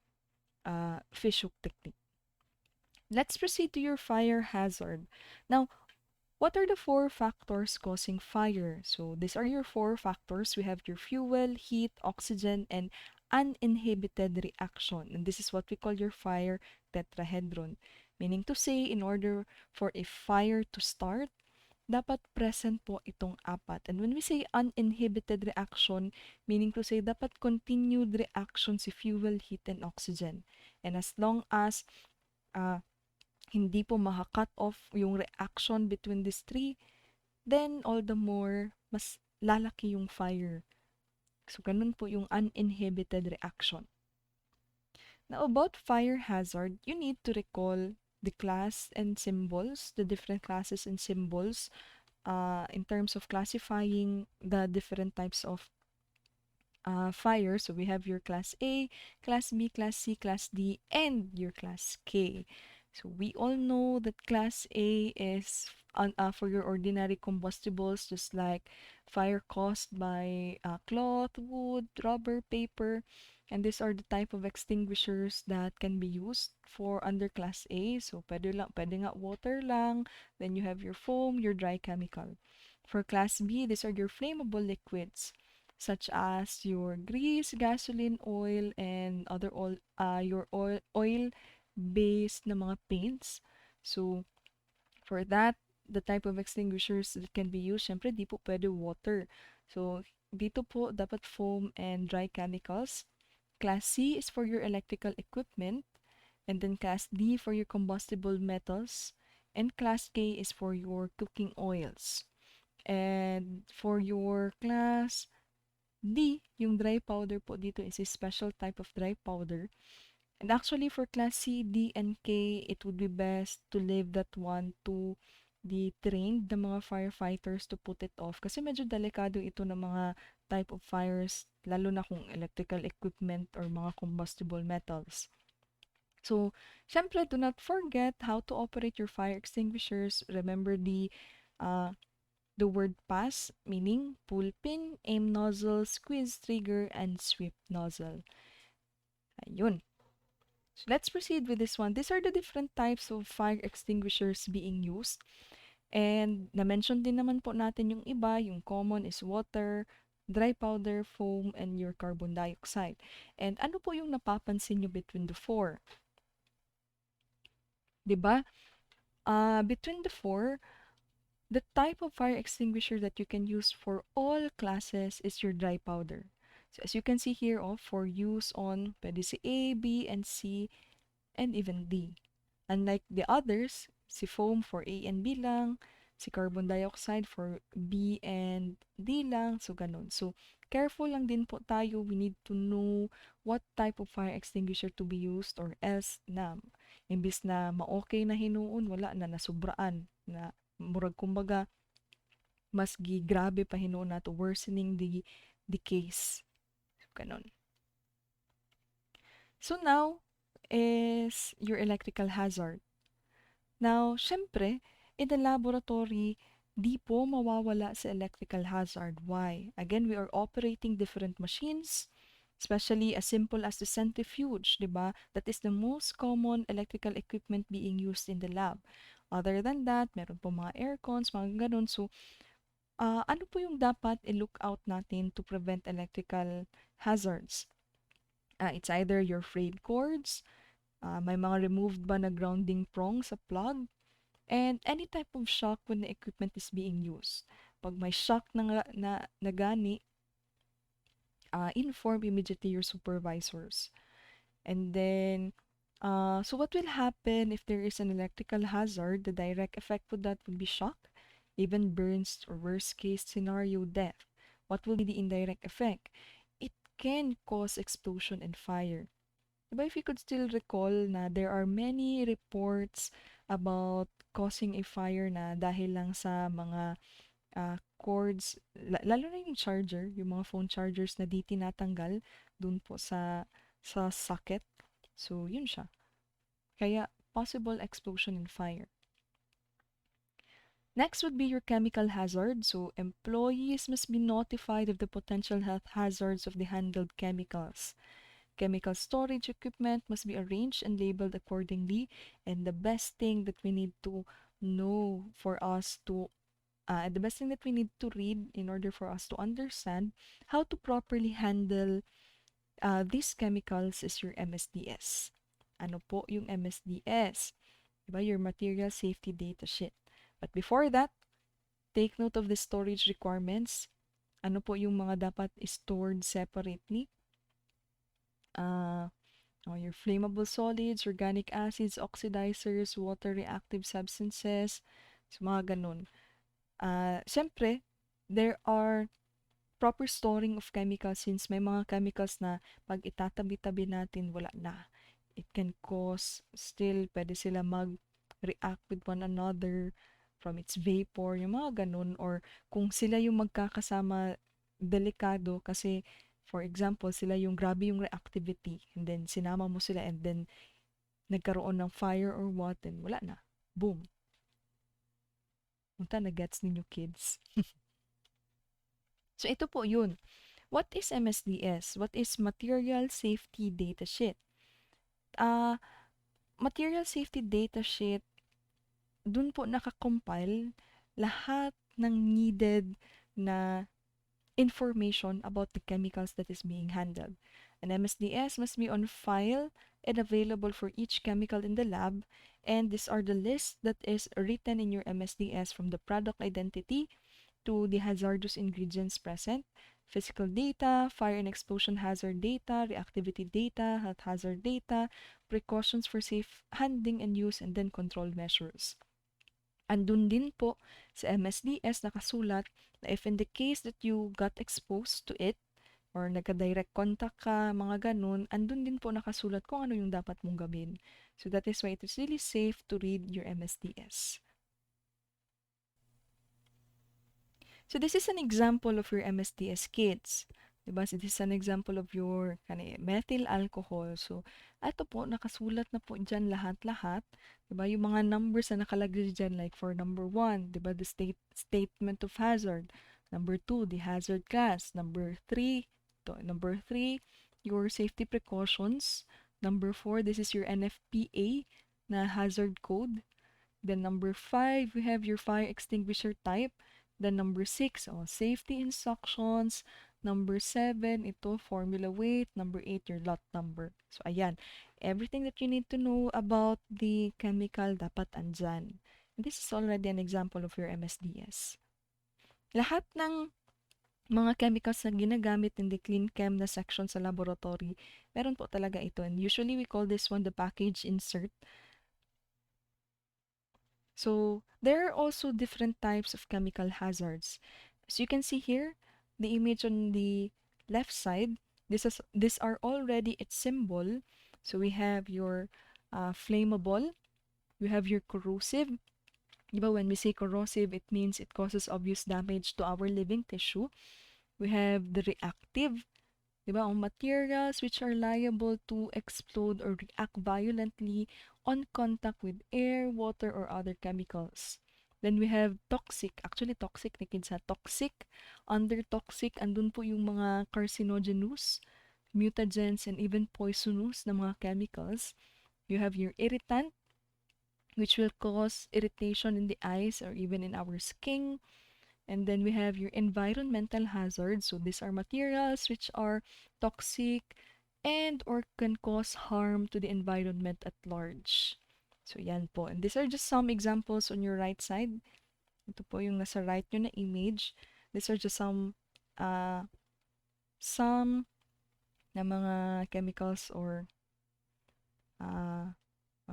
fish hook technique. Let's proceed to your fire hazard. Now, what are the four factors causing fire? So these are your four factors. We have your fuel, heat, oxygen, and uninhibited reaction. And this is what we call your fire tetrahedron. Meaning to say, in order for a fire to start, dapat present po itong apat. And when we say uninhibited reaction, meaning to say dapat continued reaction si fuel, heat, and oxygen. And as long as hindi po maka-cut off yung reaction between these three, then all the more mas lalaki yung fire. So, ganun po yung uninhibited reaction. Now, about fire hazard, you need to recall the class and symbols, the different classes and symbols in terms of classifying the different types of fire. So we have your class A, class B, class C, class D, and your class K. So we all know that class A is for your ordinary combustibles, just like fire caused by cloth, wood, rubber, paper. And these are the type of extinguishers that can be used for under class A. So pwede nga water lang. Then you have your foam, your dry chemical. For class B, these are your flammable liquids. such as your grease, gasoline, oil, and other your oil-based na mga paints. So, for that, the type of extinguishers that can be used, syempre di po pwede water. So, dito po dapat foam and dry chemicals. Class C is for your electrical equipment, and then Class D for your combustible metals, and Class K is for your cooking oils. And for your Class D, yung dry powder po dito is a special type of dry powder. And actually for Class C, D, and K, it would be best to leave that one to the trained na mga firefighters to put it off. Kasi medyo delikado ito ng mga type of fires, lalo na kung electrical equipment or mga combustible metals. So, syempre, do not forget how to operate your fire extinguishers. Remember the word pass, meaning pull pin, aim nozzle, squeeze trigger, and sweep nozzle. Ayun. So let's proceed with this one. These are the different types of fire extinguishers being used. And na-mention din naman po natin yung iba, yung common is water, dry powder, foam, and your carbon dioxide. And ano po yung napapansin nyo between the four? 'Di ba? Between the four, the type of fire extinguisher that you can use for all classes is your dry powder. So as you can see here, for use on pwede si A, B, and C, and even D. Unlike the others, si foam for A and B lang, si carbon dioxide for B and D lang, so ganun. So, careful lang din po tayo. We need to know what type of fire extinguisher to be used or else na imbis na ma-okay na hinuon, wala na nasubraan na murag kumbaga mas grabe pa hinuon nato worsening the case. So, ganun. So now is your electrical hazard. Now, syempre, in the laboratory, di po mawawala sa electrical hazard. Why? Again, we are operating different machines, especially as simple as the centrifuge, di ba? That is the most common electrical equipment being used in the lab. Other than that, meron po mga aircons, mga ganun. So, ano po yung dapat i-look out natin to prevent electrical hazards? It's either your frayed cords, may mga removed ba na grounding prong sa plug, and any type of shock when the equipment is being used. Pag may shock na gani, inform immediately your supervisors. And then, so what will happen if there is an electrical hazard? The direct effect of that would be shock, even burns, or worst case scenario, death. What will be the indirect effect? It can cause explosion and fire. Diba, if you could still recall na there are many reports about causing a fire na dahil lang sa mga cords, lalo na yung charger, yung mga phone chargers na di tinatanggal dun po sa socket. So, yun siya. Kaya, possible explosion and fire. Next would be your chemical hazard. So, employees must be notified of the potential health hazards of the handled chemicals. Chemical storage equipment must be arranged and labeled accordingly. And the best thing that we need to know for us to, the best thing that we need to read in order for us to understand how to properly handle these chemicals is your MSDS. Ano po yung MSDS? Diba? Your Material Safety Data Sheet. But before that, take note of the storage requirements. Ano po yung mga dapat stored separately? Your flammable solids, organic acids, oxidizers, water reactive substances, so mga ganun. Siyempre, there are proper storing of chemicals since may mga chemicals na pag itatabi-tabi natin, wala na. It can cause, still, pwede sila mag-react with one another from its vapor, yung mga ganun. Or kung sila yung magkakasama, delikado kasi for example, sila yung grabe yung reactivity and then sinama mo sila and then nagkaroon ng fire or what, and wala na. Boom. Punta na gets ninyo kids. So ito po yun. What is MSDS? What is Material Safety Data Sheet? Material Safety Data Sheet, dun po nakakompile lahat ng needed na information about the chemicals that is being handled. An MSDS must be on file and available for each chemical in the lab, and these are the lists that is written in your MSDS from the product identity to the hazardous ingredients present, physical data, fire and explosion hazard data, reactivity data, health hazard data, precautions for safe handling and use, and then control measures. Andun din po sa MSDS nakasulat na if in the case that you got exposed to it or nagka-direct contact ka, mga ganun, andun din po nakasulat kung ano yung dapat mong gawin. So that is why it is really safe to read your MSDS. So this is an example of your MSDS kits. Diba? So this is an example of your methyl alcohol. So, ito po, nakasulat na po dyan lahat-lahat. Diba? Yung mga numbers na nakalagay dyan, like for number 1, diba? The statement of hazard. Number 2, the hazard class. Number 3, your safety precautions. Number 4, this is your NFPA na hazard code. Then number 5, we have your fire extinguisher type. Then number 6, safety instructions. Number 7, ito, formula weight. Number 8, your lot number. So, ayan. Everything that you need to know about the chemical dapat andyan. And this is already an example of your MSDS. Lahat ng mga chemicals na ginagamit in the clean chem na section sa laboratory, meron po talaga ito. And usually, we call this one the package insert. So, there are also different types of chemical hazards. As you can see here, the image on the left side, these are already its symbol. So, we have your flammable, you have your corrosive. Diba, when we say corrosive, it means it causes obvious damage to our living tissue. We have the reactive, diba, on materials which are liable to explode or react violently on contact with air, water, or other chemicals. Then we have toxic. Actually, toxic na kinsa. Toxic. Under toxic, andun po yung mga carcinogenous, mutagens, and even poisonous na mga chemicals. You have your irritant, which will cause irritation in the eyes or even in our skin. And then we have your environmental hazards. So these are materials which are toxic and or can cause harm to the environment at large. So yan po. And these are just some examples on your right side. Ito po yung nasa right nyo na image. These are just some na mga chemicals or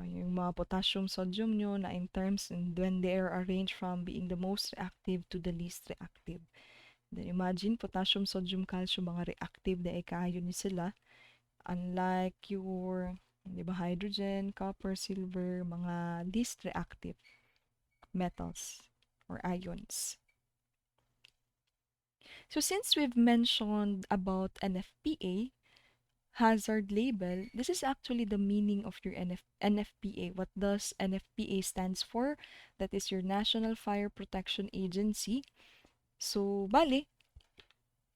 yung mga potassium, sodium nyo na in terms and when they are arranged from being the most reactive to the least reactive. Then imagine, potassium, sodium, calcium, mga reactive na ikayo ni sila. Unlike your, di ba, hydrogen, copper, silver, mga least reactive metals or ions. So since we've mentioned about NFPA, hazard label, this is actually the meaning of your NFPA. What does NFPA stands for? That is your National Fire Protection Agency. So, bali,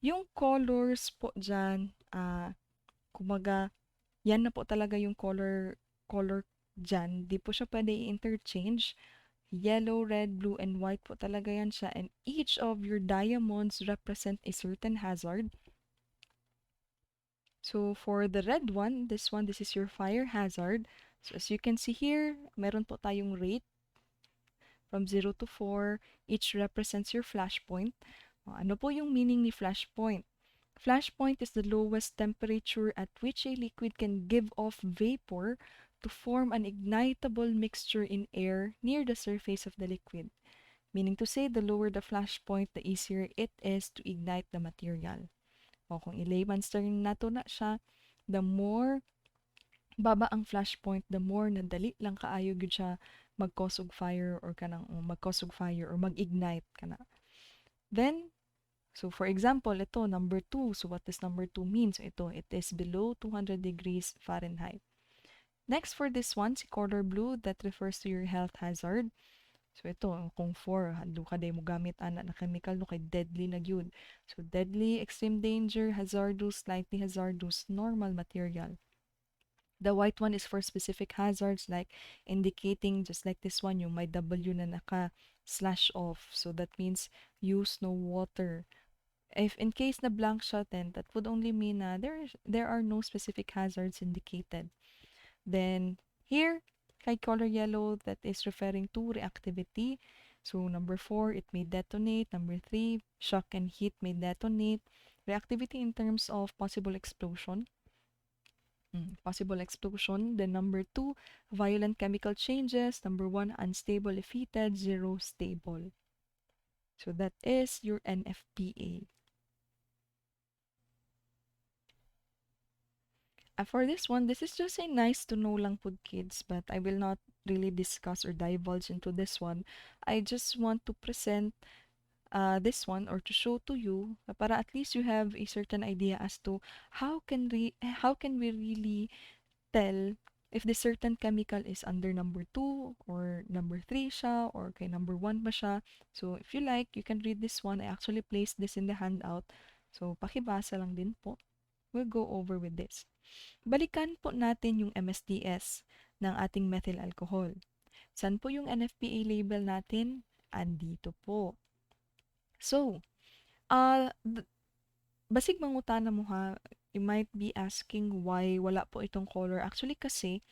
yung colors po dyan, kumaga, yan na po talaga yung color dyan. Di po siya pwede i-interchange. Yellow, red, blue, and white po talaga yan siya. And each of your diamonds represent a certain hazard. So, for the red one, this is your fire hazard. So, as you can see here, meron po tayong rate from 0 to 4. Each represents your flash point. Ano po yung meaning ni flash point? Flash point is the lowest temperature at which a liquid can give off vapor to form an ignitable mixture in air near the surface of the liquid. Meaning to say, the lower the flash point, the easier it is to ignite the material. O kung i-layman's term nato na siya, the more baba ang flash point, the more nadali lang kaayo gyud siya mag-cause og fire or mag-ignite kana. Then, so for example, ito number 2. So what does number 2 mean? So ito, it is below 200 degrees Fahrenheit. Next for this one, si color blue, that refers to your health hazard. So ito, kung 4, hadlo ka day mo gamit ana na chemical no kay deadly na gyud. So deadly, extreme danger, hazardous, slightly hazardous, normal material. The white one is for specific hazards like indicating, just like this one, yung may W na naka slash off. So that means use no water. If in case na blank siya, then that would only mean na there are no specific hazards indicated. Then here, kay color yellow, that is referring to reactivity. So number 4, it may detonate. Number 3, shock and heat may detonate. Reactivity in terms of possible explosion. Possible explosion. Then number 2, violent chemical changes. Number 1, unstable if heated. 0, stable. So that is your NFPA. For this one, this is just a nice to know lang po kids, but I will not really discuss or divulge into this one. I just want to present this one or to show to you para at least you have a certain idea as to how can we really tell if the certain chemical is under number 2 or number 3 siya or kay number 1 ba siya. So if you like, you can read this one. I actually placed this in the handout. So pakibasa lang din po. We'll go over with this. Balikan po natin yung MSDS ng ating methyl alcohol. Saan po yung NFPA label natin? Andito po. So, uh, basig mangutana mo ha, you might be asking why wala po itong color. Actually kasi,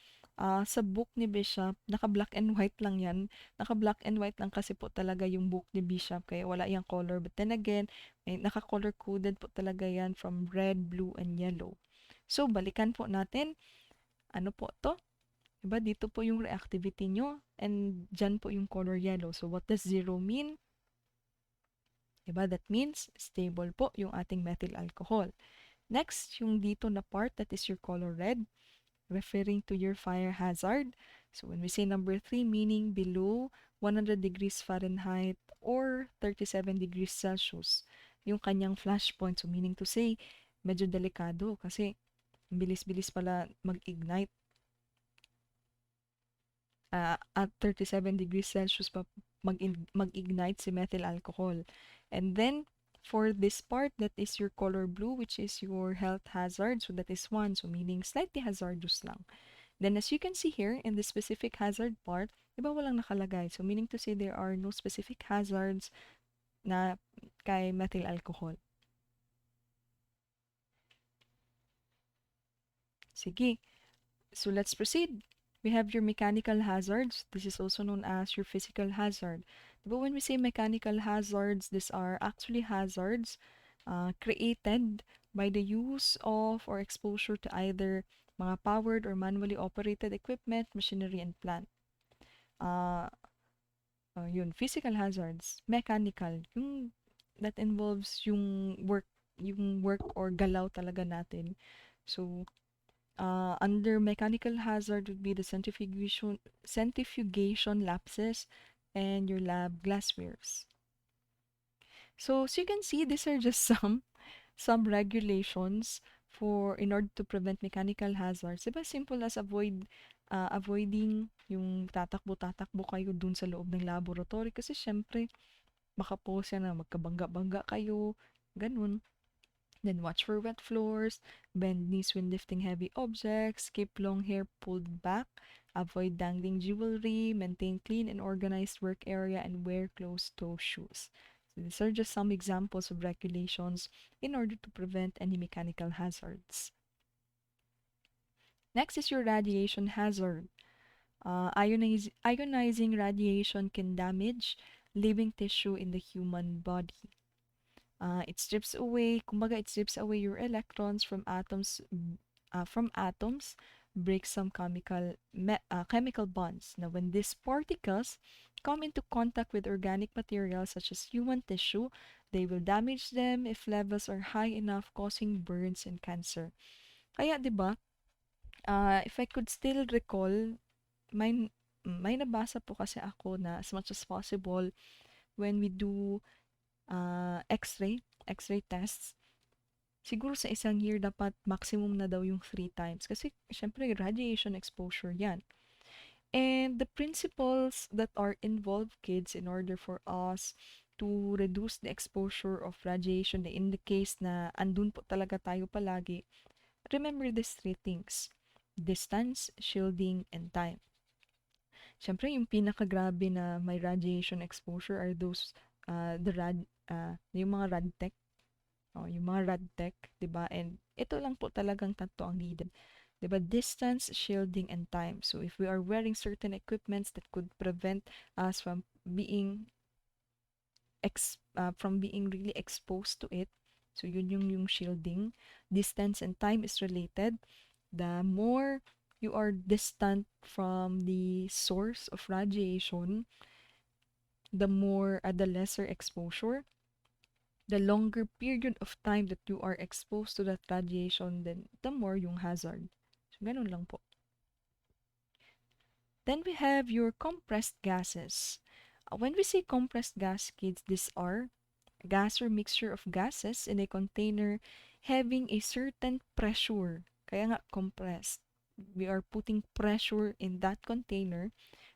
sa book ni Bishop, naka-black and white lang yan. Naka-black and white lang kasi po talaga yung book ni Bishop, kaya wala yung color. But then again, naka-color coded po talaga yan from red, blue, and yellow. So, balikan po natin. Ano po to? Diba, dito po yung reactivity nyo, and dyan po yung color yellow. So, what does 0 mean? Diba, that means stable po yung ating methyl alcohol. Next, yung dito na part, that is your color red, referring to your fire hazard. So, when we say number 3, meaning below 100 degrees Fahrenheit or 37 degrees Celsius, yung kanyang flash point. So, meaning to say, medyo delikado kasi bilis-bilis pala mag-ignite. At 37 degrees Celsius pa mag-ignite si methyl alcohol. And then, for this part, that is your color blue, which is your health hazard. So that is 1, so meaning slightly hazardous lang. Then as you can see here, in the specific hazard part, diba walang nakalagay? So meaning to say there are no specific hazards na kay methyl alcohol. Sige. So let's proceed. We have your mechanical hazards. This is also known as your physical hazard. But when we say mechanical hazards, these are actually hazards created by the use of or exposure to either mga powered or manually operated equipment, machinery, and plant. Yun, physical hazards, mechanical, yung that involves yung work or galaw talaga natin. So, under mechanical hazard would be the centrifugation lapses and your lab glasswares. So you can see these are just some regulations for in order to prevent mechanical hazards. Diba simple as avoiding yung tatakbo-tatakbo kayo dun sa loob ng laboratory kasi syempre baka po siya na magkabangga-bangga kayo, ganun. Then watch for wet floors, bend knees when lifting heavy objects, keep long hair pulled back, avoid dangling jewelry, maintain clean and organized work area, and wear closed-toe shoes. So these are just some examples of regulations in order to prevent any mechanical hazards. Next is your radiation hazard. Ionizing radiation can damage living tissue in the human body. It strips away, kumbaga it strips away your electrons from atoms, breaks some chemical bonds. Now, when these particles come into contact with organic materials such as human tissue, they will damage them if levels are high enough, causing burns and cancer. Kaya, di ba, if I could still recall, may nabasa po kasi ako na as much as possible when we do X-ray tests, siguro sa isang year dapat maximum na daw yung 3 times. Kasi, syempre, radiation exposure yan. And the principles that are involved, kids, in order for us to reduce the exposure of radiation in the case na andun po talaga tayo palagi, remember these 3 things: distance, shielding, and time. Syempre, yung pinakagrabe na may radiation exposure are those, yung mga radtech. yung mga rad tech, 'di ba? And ito lang po talagang tatlo ang needed. 'Di ba? Distance, shielding, and time. So if we are wearing certain equipments that could prevent us from being really exposed to it. So yun yung shielding. Distance and time is related. The more you are distant from the source of radiation, the lesser exposure. The longer period of time that you are exposed to that radiation, then the more yung hazard. So ganun lang po. Then we have your compressed gases. When we say compressed gas, kids, these are gas or mixture of gases in a container having a certain pressure. Kaya nga compressed. We are putting pressure in that container.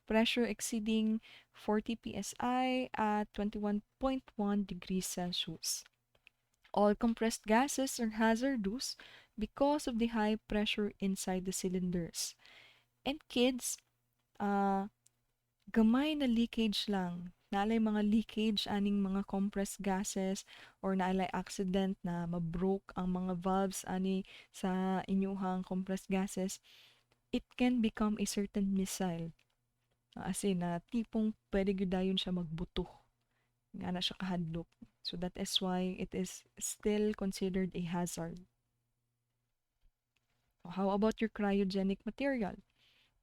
Pressure exceeding 40 psi at 21.1 degrees Celsius. All compressed gases are hazardous because of the high pressure inside the cylinders. And kids, gamay na leakage lang. Naalay mga leakage aning mga compressed gases or naalay accident na mabroke ang mga valves ani sa inyuhang compressed gases, it can become a certain missile. As in, na tipong pwede gyudayon siya magbuto. Nga na siya kahadlok. So that is why it is still considered a hazard. How about your cryogenic material?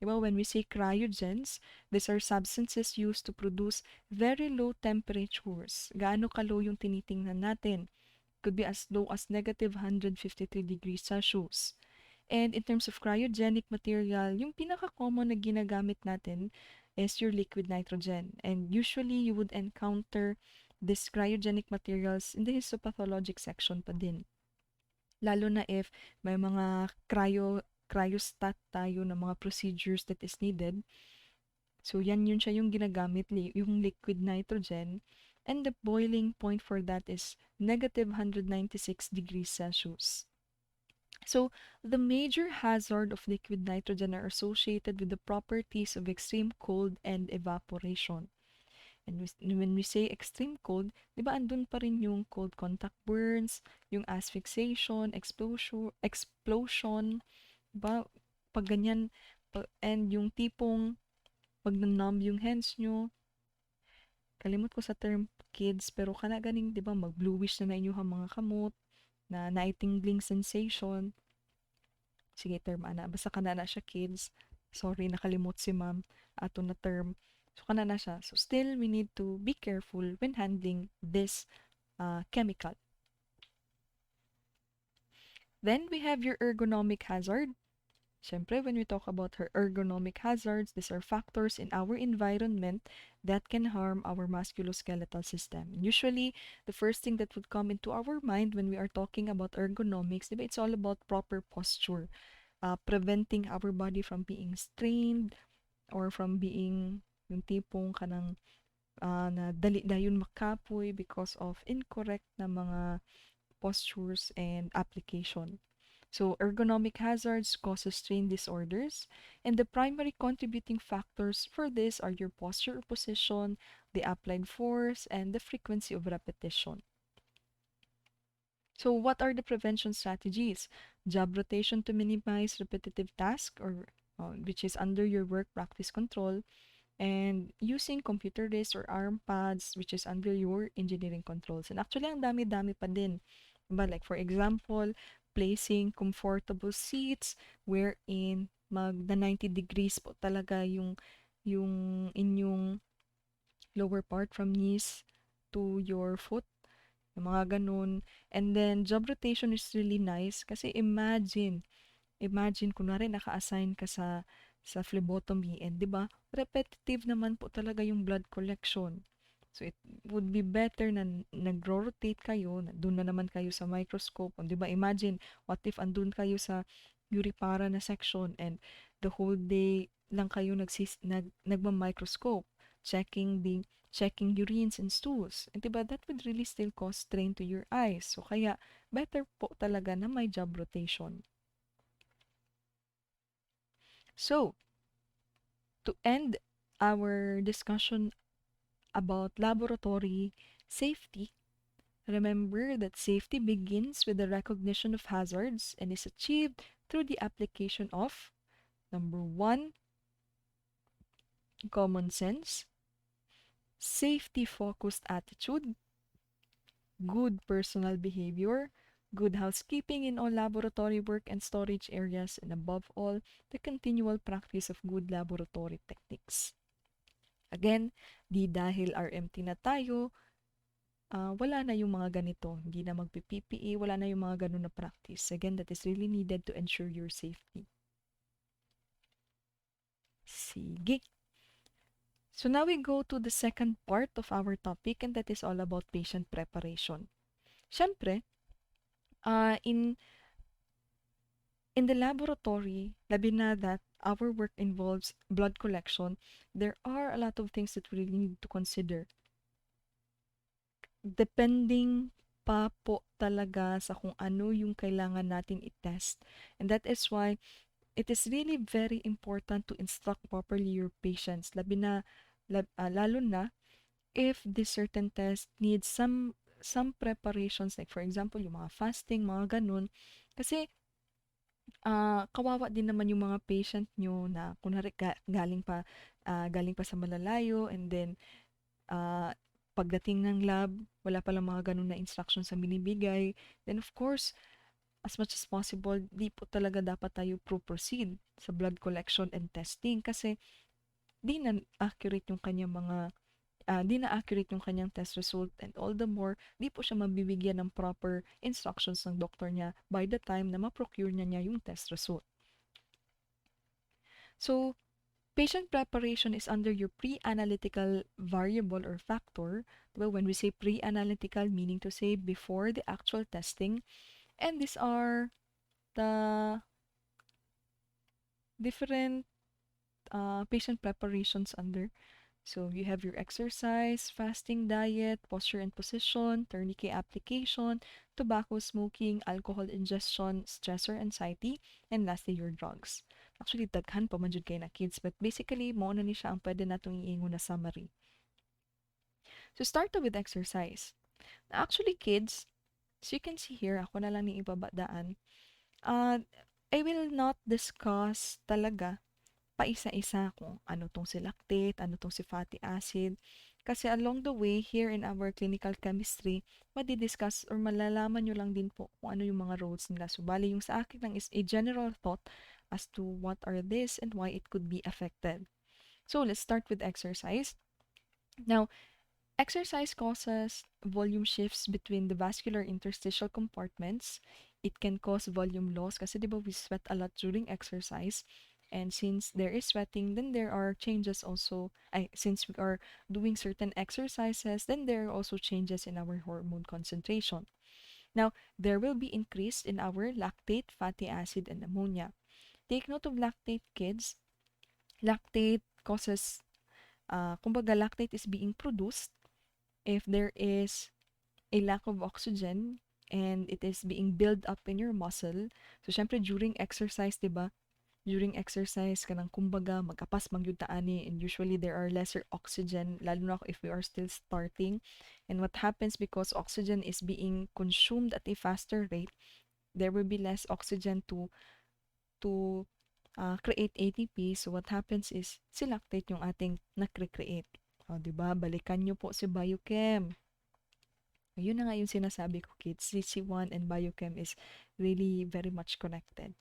Diba, when we say cryogens, these are substances used to produce very low temperatures. Gaano ka-low yung tinitingnan natin? Could be as low as negative 153 degrees Celsius. And in terms of cryogenic material, yung pinaka-common na ginagamit natin is your liquid nitrogen. And usually, you would encounter these cryogenic materials in the histopathologic section pa din. Lalo na if may mga cryostat tayo na mga procedures that is needed. So, yun siya yung ginagamit, yung liquid nitrogen. And the boiling point for that is negative 196 degrees Celsius. So, the major hazard of liquid nitrogen are associated with the properties of extreme cold and evaporation. And when we say extreme cold, di ba andun pa rin yung cold contact burns, yung asphyxiation, explosion, ba? Pag ganyan, and yung tipong pag numb yung hands nyo, kalimot ko sa term kids, pero kana ganing, di ba, mag-bluish na inyuhang mga kamot, na naitingling sensation. Sige, term ana. Basta kana na siya kids. Sorry, nakalimot si ma'am. Ato na term. So, kana na siya. So, still, we need to be careful when handling this chemical. Then, we have your ergonomic hazard. Siyempre, when we talk about her ergonomic hazards, these are factors in our environment that can harm our musculoskeletal system. And usually, the first thing that would come into our mind when we are talking about ergonomics, diba, it's all about proper posture. Preventing our body from being strained or from being yung tipong kanang na dali dayon makapoy because of incorrect na mga postures and application. So, ergonomic hazards causes strain disorders, and the primary contributing factors for this are your posture or position, the applied force, and the frequency of repetition. So, what are the prevention strategies? Job rotation to minimize repetitive tasks, or which is under your work practice control, and using computer wrist or arm pads, which is under your engineering controls. And actually, ang dami-dami pa din. But like for example, placing comfortable seats wherein mag 90 degrees po talaga yung inyong lower part from knees to your foot, yung mga ganun. And then, job rotation is really nice kasi imagine kunwari naka-assign ka sa phlebotomy and 'di ba repetitive naman po talaga yung blood collection. So it would be better na nagro-rotate kayo, doon na naman kayo sa microscope. 'Di ba imagine what if andun kayo sa uripara na section and the whole day lang kayo nagma-microscope checking urines and stools. And 'di ba that would really still cause strain to your eyes. So kaya better po talaga na may job rotation. So, to end our discussion about laboratory safety, Remember that safety begins with the recognition of hazards and is achieved through the application of number one, common sense, safety focused attitude, good personal behavior, good housekeeping in all laboratory work and storage areas, and above all, the continual practice of good laboratory techniques. Again, di dahil RMT na tayo, wala na yung mga ganito. Hindi na magpi-PPE, wala na yung mga ganun na practice. Again, that is really needed to ensure your safety. Sige. So now we go to the second part of our topic, and that is all about patient preparation. Siyempre, in the laboratory, labi na that our work involves blood collection, there are a lot of things that we really need to consider. Depending pa po talaga sa kung ano yung kailangan natin i-test. And that is why it is really very important to instruct properly your patients. Lalo na if this certain test needs some preparations, like for example, yung mga fasting, mga ganun. Kasi kawawa din naman yung mga patient nyo na kunwari galing pa sa malalayo, and then pagdating ng lab, wala palang mga ganun na instructions sa binibigay. Then of course, as much as possible, di po talaga dapat tayo proceed sa blood collection and testing kasi di na accurate yung kanyang test result, and all the more, di po siya mabibigyan ng proper instructions ng doktor niya by the time na ma-procure niya yung test result. So, patient preparation is under your pre-analytical variable or factor. Well, when we say pre-analytical, meaning to say before the actual testing, and these are the different patient preparations under. So you have your exercise, fasting diet, posture and position, tourniquet application, tobacco smoking, alcohol ingestion, stressor anxiety, and lastly your drugs. Actually, daghan pa man jud kay na kids, but basically mo na ni siya ang pwede natong iingon na summary. So start with exercise. Now, actually kids, so you can see here, ako na lang ni ibabadaan. I will not discuss talaga paisa-isa kung ano tong si lactate, ano tong si fatty acid. Kasi along the way, here in our clinical chemistry, madidiscuss or malalaman nyo lang din po kung ano yung mga roles nila. So, bali yung sa akin lang is a general thought as to what are this and why it could be affected. So, let's start with exercise. Now, exercise causes volume shifts between the vascular interstitial compartments. It can cause volume loss kasi di ba we sweat a lot during exercise. And since there is sweating, then there are changes also. Since we are doing certain exercises, then there are also changes in our hormone concentration. Now, there will be increase in our lactate, fatty acid, and ammonia. Take note of lactate, kids. Lactate causes, kumbaga lactate is being produced if there is a lack of oxygen and it is being built up in your muscle. So, syempre, during exercise, diba? During exercise, kanang kumbaga, magapas magyutaani, and usually there are lesser oxygen, lalo na if we are still starting. And what happens because oxygen is being consumed at a faster rate, there will be less oxygen to create ATP. So, what happens is, si lactate yung ating nakre-create. O, diba? Balikan nyo po si Biochem. Yun na nga yung sinasabi ko, kids. CC1 and Biochem is really very much connected.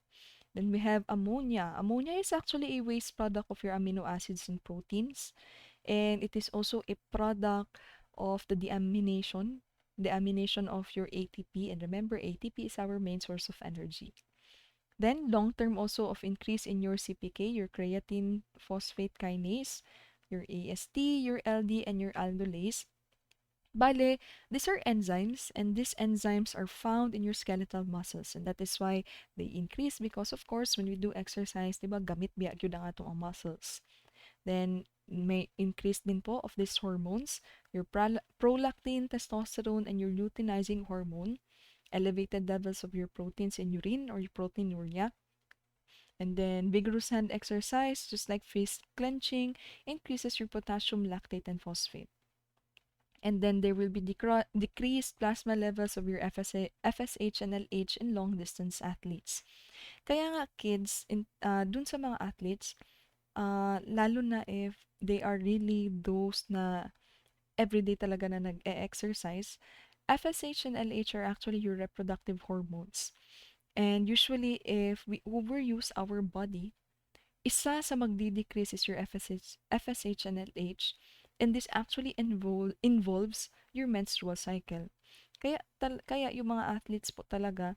Then we have ammonia. Ammonia is actually a waste product of your amino acids and proteins. And it is also a product of the deamination of your ATP. And remember, ATP is our main source of energy. Then, long-term also of increase in your CPK, your creatine phosphate kinase, your AST, your LD, and your aldolase. Bale, these are enzymes, and these enzymes are found in your skeletal muscles, and that is why they increase because, of course, when we do exercise, diba, gamit biya gyud ang atong muscles. Then, may increase din po of these hormones, your prolactin, testosterone, and your luteinizing hormone, elevated levels of your proteins in urine or your proteinuria. And then, vigorous hand exercise, just like fist clenching, increases your potassium, lactate, and phosphate. And then there will be decreased plasma levels of your FSH and LH in long-distance athletes. Kaya nga kids, dun sa mga athletes, lalo na if they are really those na everyday talaga na nag-e-exercise, FSH and LH are actually your reproductive hormones. And usually, if we overuse our body, isa sa magdi-decrease is your FSH and LH, and this actually involves your menstrual cycle. Kaya yung mga athletes po talaga,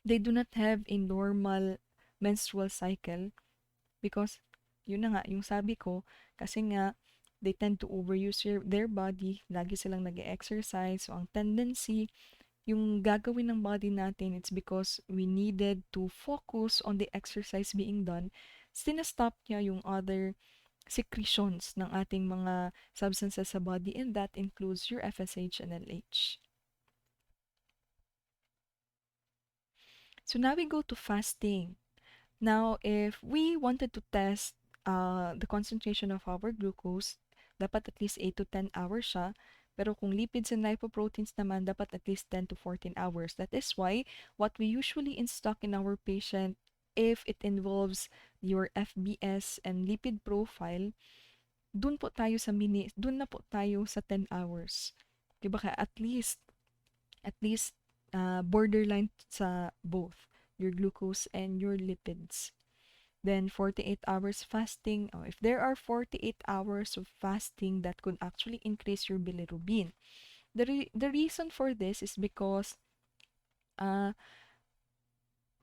they do not have a normal menstrual cycle because yun na nga, yung sabi ko, kasi nga, they tend to overuse their body, lagi silang nag-exercise, so ang tendency, yung gagawin ng body natin, it's because we needed to focus on the exercise being done, sinastop niya yung other secretions ng ating mga substances sa body, and that includes your FSH and LH. So now we go to fasting. Now, if we wanted to test the concentration of our glucose, dapat at least 8 to 10 hours siya. Pero kung lipids and lipoproteins naman, dapat at least 10 to 14 hours. That is why what we usually instruct in our patient, if it involves your FBS and lipid profile, dun na po tayo sa 10 hours. Diba kaya at least borderline sa both your glucose and your lipids. Then 48 hours fasting. Oh, if there are 48 hours of fasting, that could actually increase your bilirubin. The reason for this is because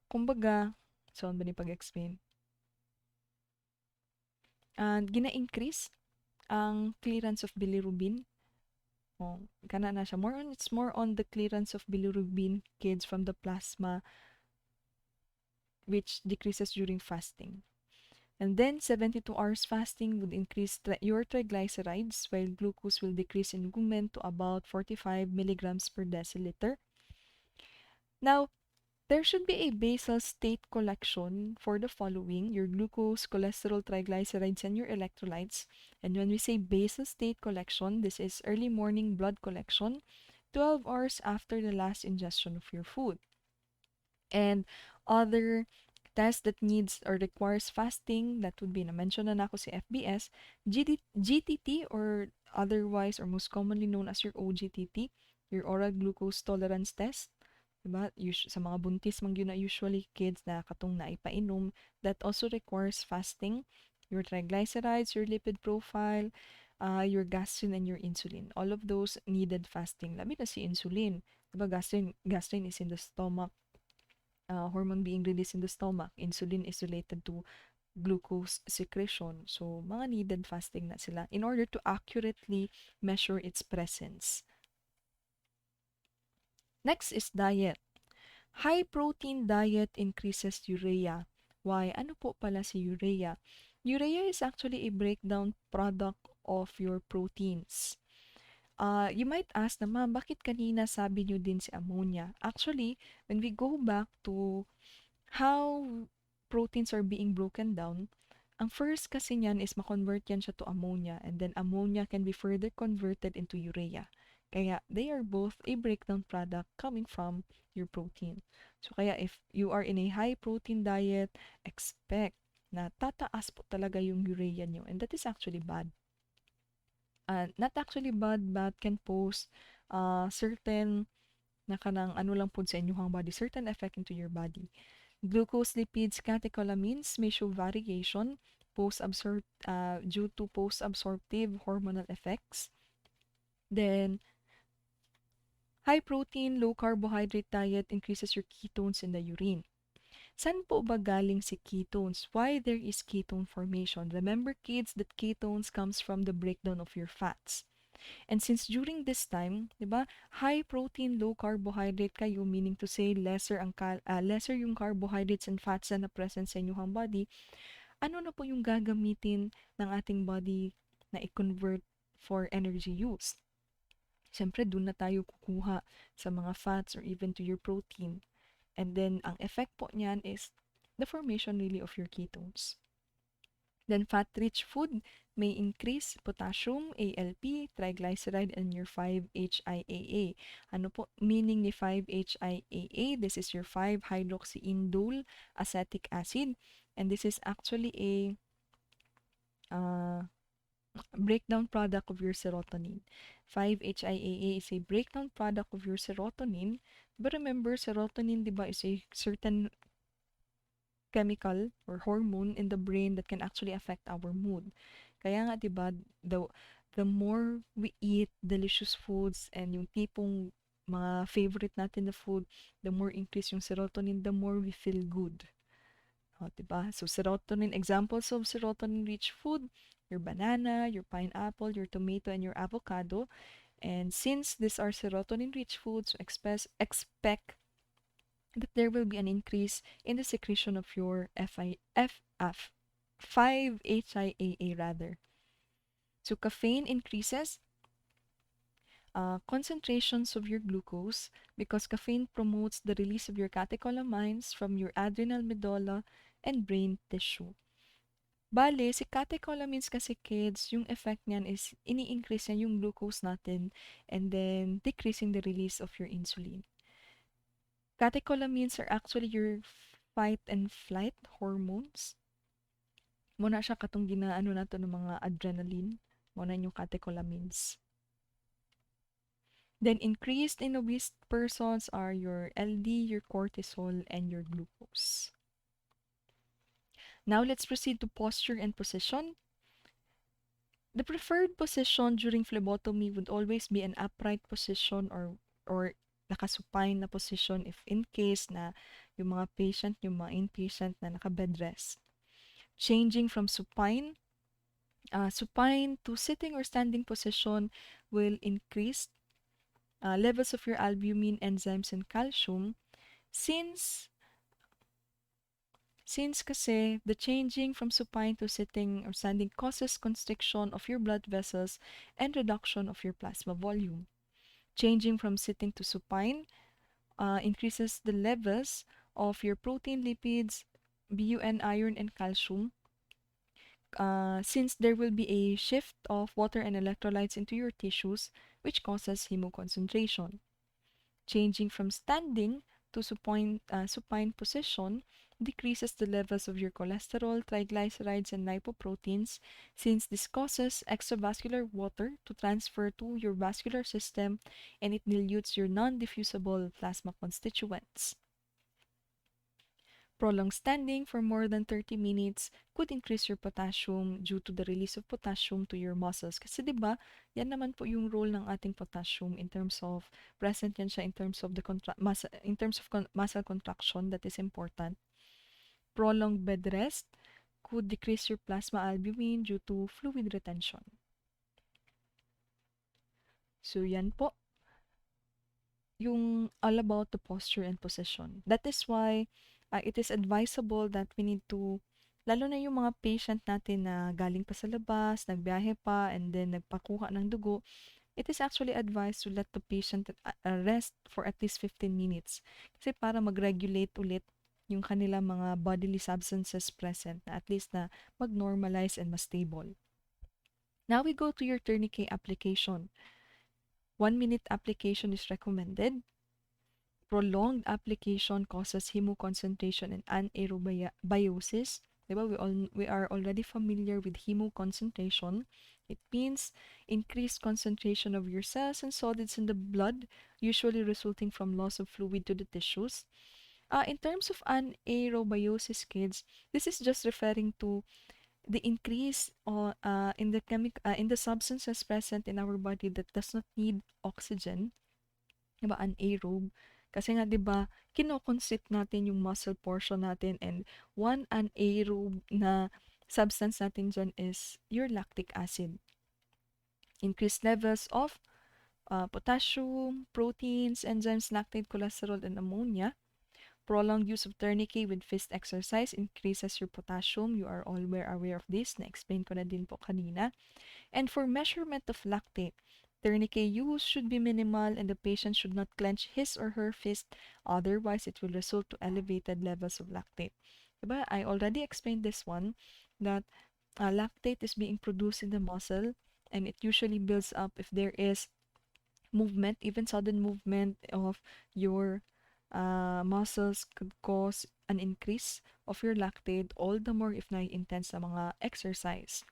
kumbaga, so ano ba ni pag-explain? Gina-increase ang clearance of bilirubin. Oh, kana na siya. It's more on the clearance of bilirubin kids from the plasma, which decreases during fasting. And then 72 hours fasting would increase your triglycerides, while glucose will decrease in women to about 45 milligrams per deciliter. Now, there should be a basal state collection for the following: your glucose, cholesterol, triglycerides, and your electrolytes. And when we say basal state collection, this is early morning blood collection, 12 hours after the last ingestion of your food. And other test that needs or requires fasting, that would be, na-mention na ako si FBS, GTT, or otherwise or most commonly known as your OGTT, your oral glucose tolerance test. Diba? Sa mga buntis man yun na usually kids na katong naipainom, that also requires fasting. Your triglycerides, your lipid profile, your gastrin and your insulin. All of those needed fasting. Labi na si insulin. Diba gastrin is in the stomach, hormone being released in the stomach. Insulin is related to glucose secretion. So, mga needed fasting na sila in order to accurately measure its presence. Next is diet. High protein diet increases urea. Why? Ano po pala si urea? Urea is actually a breakdown product of your proteins. You might ask naman, bakit kanina sabi nyo din si ammonia? Actually, when we go back to how proteins are being broken down, ang first kasi niyan is ma-convert yan siya to ammonia, and then ammonia can be further converted into urea. Kaya they are both a breakdown product coming from your protein. So kaya if you are in a high protein diet, expect na tataas po talaga yung urea nyo, and that is actually bad. Not actually bad, but can pose certain na kanang ano lang po sa inyong body, certain effect into your body. Glucose, lipids, catecholamines may show variation due to post-absorptive hormonal effects. Then, high protein, low carbohydrate diet increases your ketones in the urine. Saan po ba galing si ketones? Why there is ketone formation? Remember kids that ketones comes from the breakdown of your fats. And since during this time, 'di ba, high protein, low carbohydrate kayo, meaning to say lesser yung carbohydrates and fats na present sa inyong body, ano na po yung gagamitin ng ating body na i-convert for energy use? Siyempre, dun na tayo kukuha sa mga fats or even to your protein. And then, ang effect po niyan is the formation really of your ketones. Then fat-rich food may increase potassium, ALP, triglyceride, and your 5-HIAA. Ano po meaning ni 5-HIAA? This is your 5-hydroxyindole acetic acid. And this is actually a uh, breakdown product of your serotonin. 5-HIAA is a breakdown product of your serotonin. But remember, serotonin, di ba, is a certain chemical or hormone in the brain that can actually affect our mood. Kaya nga, 'di ba, the more we eat delicious foods and yung tipong mga favorite natin na food, the more increase yung serotonin, the more we feel good. O, 'di ba? So serotonin, examples of serotonin-rich food, your banana, your pineapple, your tomato, and your avocado. And since these are serotonin-rich foods, expect that there will be an increase in the secretion of your 5-HIAA rather. So caffeine increases concentrations of your glucose because caffeine promotes the release of your catecholamines from your adrenal medulla and brain tissue. Bale, si catecholamines kasi kids, yung effect niyan is ini-increase niya yung glucose natin and then decreasing the release of your insulin. Catecholamines are actually your fight and flight hormones. Muna siya katong ginaano nato ng mga adrenaline. Muna yung catecholamines. Then increased in obese persons are your LD, your cortisol, and your glucose. Now let's proceed to posture and position. The preferred position during phlebotomy would always be an upright position or nakasupine na position if in case na yung mga patient, yung mga inpatient na naka-bed rest. Changing from supine to sitting or standing position will increase levels of your albumin, enzymes, and calcium since kasi the changing from supine to sitting or standing causes constriction of your blood vessels and reduction of your plasma volume. Changing from sitting to supine increases the levels of your protein, lipids, BUN, iron, and calcium since there will be a shift of water and electrolytes into your tissues, which causes hemoconcentration. Changing from standing to supine position decreases the levels of your cholesterol, triglycerides, and lipoproteins since this causes extravascular water to transfer to your vascular system and it dilutes your non-diffusible plasma constituents. Prolonged standing for more than 30 minutes could increase your potassium due to the release of potassium to your muscles. Kasi 'di ba, yan naman po yung role ng ating potassium in terms of present yan siya in terms of the muscle contraction that is important. Prolonged bed rest could decrease your plasma albumin due to fluid retention. So yan po yung all about the posture and position. That is why it is advisable that we need to, lalo na yung mga patient natin na galing pa sa labas, nagbiyahe pa, and then nagpakuha ng dugo, it is actually advised to let the patient rest for at least 15 minutes. Kasi para mag-regulate ulit yung kanilang mga bodily substances present na at least na mag-normalize and mas stable. Now we go to your tourniquet application. 1-minute application is recommended. Prolonged application causes hemoconcentration and anaerobiosis. Diba? We are already familiar with hemoconcentration. It means increased concentration of your cells and solids in the blood, usually resulting from loss of fluid to the tissues. In terms of anaerobiosis, kids, this is just referring to the increase in the substances present in our body that does not need oxygen, diba, anaerobe. Kasi nga 'di ba, kino-constrict natin yung muscle portion natin and one anaerobe na substance natin dyan is your lactic acid. Increased levels of potassium, proteins, enzymes, lactate, cholesterol, and ammonia. Prolonged use of tourniquet with fist exercise increases your potassium. You are all aware of this. Na-explain ko na din po kanina. And for measurement of lactate, tourniquet use should be minimal and the patient should not clench his or her fist. Otherwise, it will result to elevated levels of lactate. Diba? I already explained this one that lactate is being produced in the muscle, and it usually builds up if there is movement, even sudden movement of your muscles could cause an increase of your lactate, all the more if na-intense na mga exercise.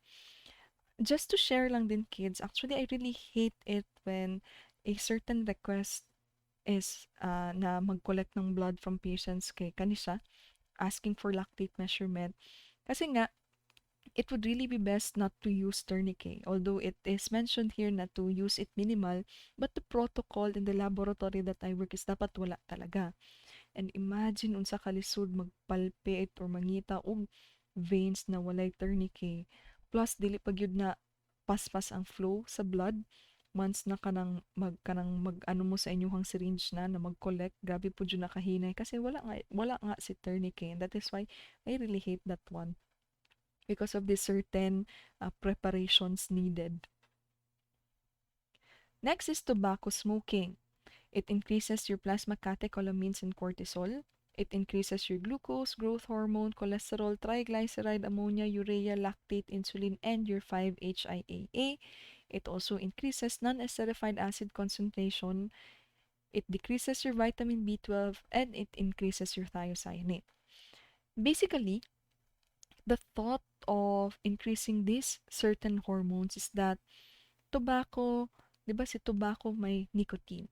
Just to share lang din, kids, actually I really hate it when a certain request is na mag-collect ng blood from patients kay kanisa asking for lactate measurement. Kasi nga, it would really be best not to use tourniquet, although it is mentioned here na to use it minimal, but the protocol in the laboratory that I work is dapat wala talaga. And imagine unsa kalisod magpalpate or mangita og veins na walay tourniquet. Plus dili pa gyud na paspas ang flow sa blood once na kanang mag ano mo sa inyong syringe na mag-collect, grabe po jud nakahinay kasi wala nga si tourniquet. And that is why I really hate that one because of the certain preparations needed. Next is tobacco smoking. It increases your plasma catecholamines and cortisol. It increases your glucose, growth hormone, cholesterol, triglyceride, ammonia, urea, lactate, insulin, and your 5-HIAA. It also increases non-esterified acid concentration. It decreases your vitamin B12, and it increases your thiocyanate. Basically, the thought of increasing these certain hormones is that tobacco, di ba si tobacco may nicotine?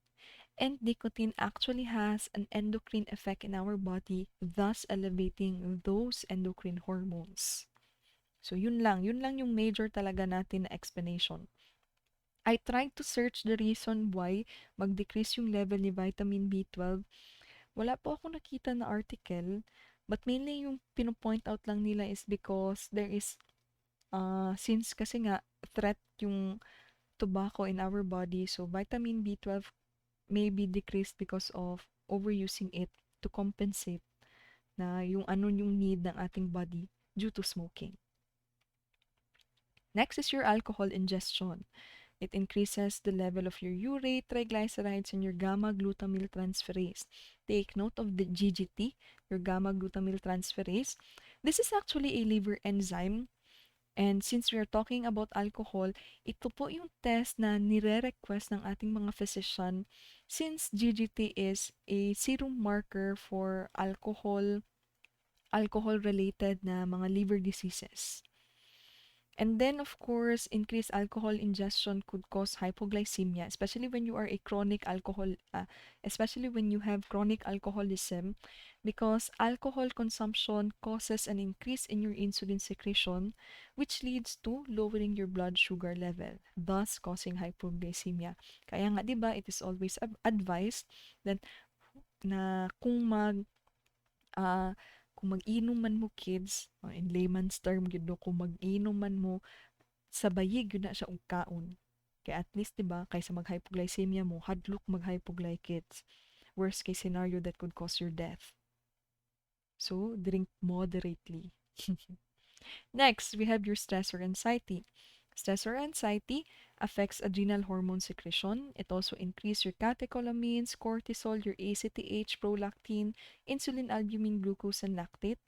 And nicotine actually has an endocrine effect in our body, thus elevating those endocrine hormones. So yun lang yung major talaga natin na explanation. I tried to search the reason why mag-decrease yung level ni vitamin B12. Wala po ako nakita na article, but mainly yung pinopoint out lang nila is because there is, since kasi nga threat yung tobacco in our body, so vitamin B12 may be decreased because of overusing it to compensate na yung yung need ng ating body due to smoking. Next is your alcohol ingestion. It increases the level of your urate, triglycerides, and your gamma-glutamyl transferase. Take note of the GGT, your gamma-glutamyl transferase. This is actually a liver enzyme. And since we are talking about alcohol, ito po yung test na nire-request ng ating mga physician since GGT is a serum marker for alcohol-related na mga liver diseases. And then, of course, increased alcohol ingestion could cause hypoglycemia, especially when you are a chronic especially when you have chronic alcoholism, because alcohol consumption causes an increase in your insulin secretion, which leads to lowering your blood sugar level, thus causing hypoglycemia. Kaya nga, di ba, it is always advised that na kung mag-inom man mo, kids, in layman's term gyud no, kung mag-inom man mo sa bayig yun na siya og kaon. Kaya at least, diba, kaysa mag-hypoglycemia mo, hadlok mag-hypoglycates. Worst case scenario that could cause your death. So, drink moderately. Next, we have your stressor anxiety. Stressor anxiety affects adrenal hormone secretion. It also increases your catecholamines, cortisol, your ACTH, prolactin, insulin, albumin, glucose, and lactate.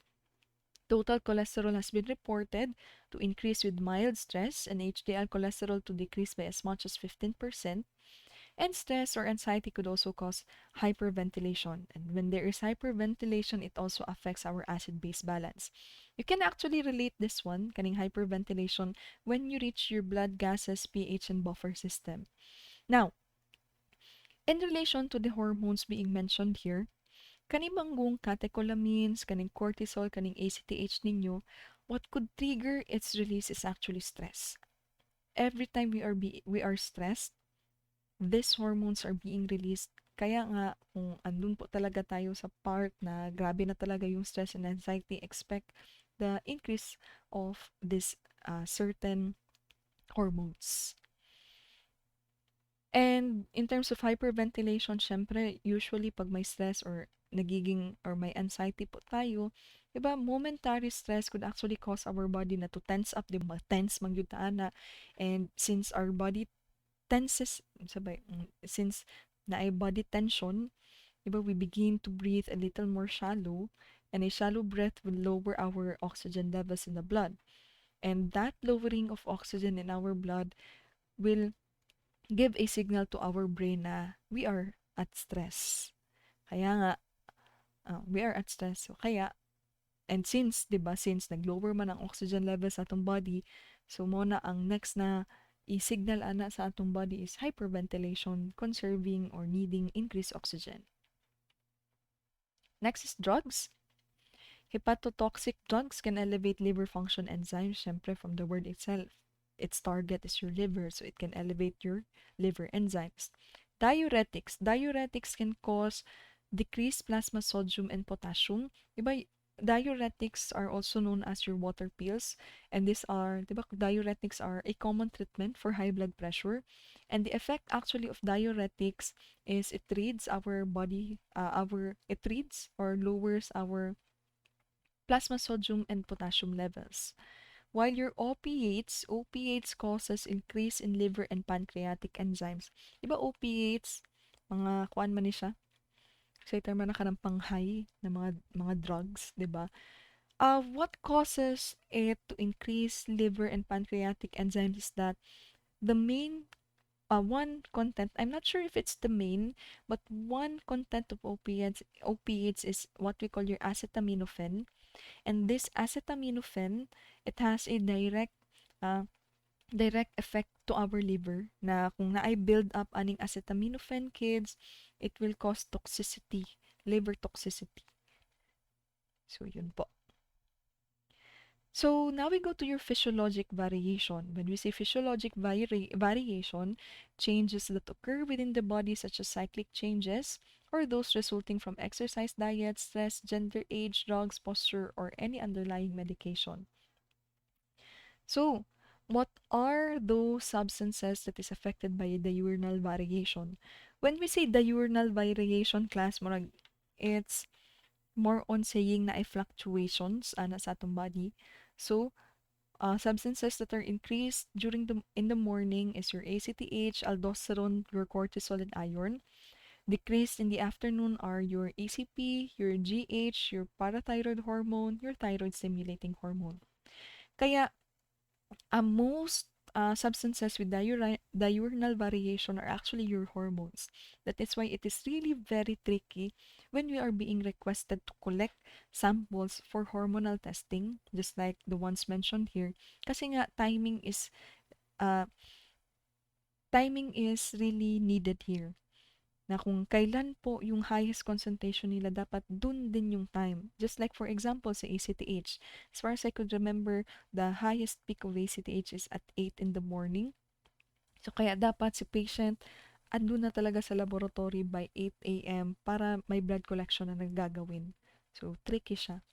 Total cholesterol has been reported to increase with mild stress and HDL cholesterol to decrease by as much as 15%. And stress or anxiety could also cause hyperventilation. And when there is hyperventilation, it also affects our acid-base balance. You can actually relate this one, kaning hyperventilation, when you reach your blood gases, pH, and buffer system. Now, in relation to the hormones being mentioned here, kaning manggong catecholamines, kaning cortisol, kaning ACTH ninyo, what could trigger its release is actually stress. Every time we are stressed, these hormones are being released. Kaya nga, kung andun po talaga tayo sa part na grabe na talaga yung stress and anxiety, expect the increase of this certain hormones. And in terms of hyperventilation, syempre, usually pag may stress or may anxiety po tayo, diba, momentary stress could actually cause our body na to tense up, diba, tense mangyutaan na. And since our body tenses, since na ay body tension, diba, we begin to breathe a little more shallow, and a shallow breath will lower our oxygen levels in the blood. And that lowering of oxygen in our blood will give a signal to our brain na we are at stress. Kaya nga, we are at stress. So, kaya, and since, di ba, since nag-lower man ang oxygen level sa atong body, so mo na ang next na i-signal ana sa atong body is hyperventilation, conserving or needing increased oxygen. Next is drugs. Hepatotoxic drugs can elevate liver function enzymes, syempre from the word itself. Its target is your liver, so it can elevate your liver enzymes. Diuretics. Diuretics can cause decreased plasma sodium and potassium. Diba, diuretics are also known as your water pills, and these are, diba, diuretics are a common treatment for high blood pressure. And the effect actually of diuretics is it reads our body, it reads or lowers our plasma sodium and potassium levels. While your opiates causes increase in liver and pancreatic enzymes. Diba opiates, mga kuan man ni siya? Excited man na ka ng pang-high na mga drugs, diba? What causes it to increase liver and pancreatic enzymes is that the main one content, I'm not sure if it's the main, but one content of opiates is what we call your acetaminophen. And this acetaminophen, it has a uh, direct effect to our liver na kung naay build up aning acetaminophen kids, it will cause toxicity, liver toxicity. So yun po. So now we go to your physiologic variation. When we say physiologic variation, changes that occur within the body such as cyclic changes or those resulting from exercise, diet, stress, gender, age, drugs, posture, or any underlying medication. So, what are those substances that is affected by diurnal variation? When we say diurnal variation class, it's more on saying na ay fluctuations ana sa atong body. So, substances that are increased in the morning is your ACTH, aldosterone, your cortisol, and iron. Decreased in the afternoon are your ACP, your GH, your parathyroid hormone, your thyroid stimulating hormone. Kaya most substances with diurnal variation are actually your hormones. That is why it is really very tricky when we are being requested to collect samples for hormonal testing, just like the ones mentioned here. Kasi nga, uh, timing is really needed here. Na kung kailan po yung highest concentration nila, dapat dun din yung time. Just like for example sa ACTH. As far as I could remember, the highest peak of ACTH is at 8 in the morning. So kaya dapat si patient andun na talaga sa laboratory by 8 a.m. para may blood collection na nagagawin. So tricky siya.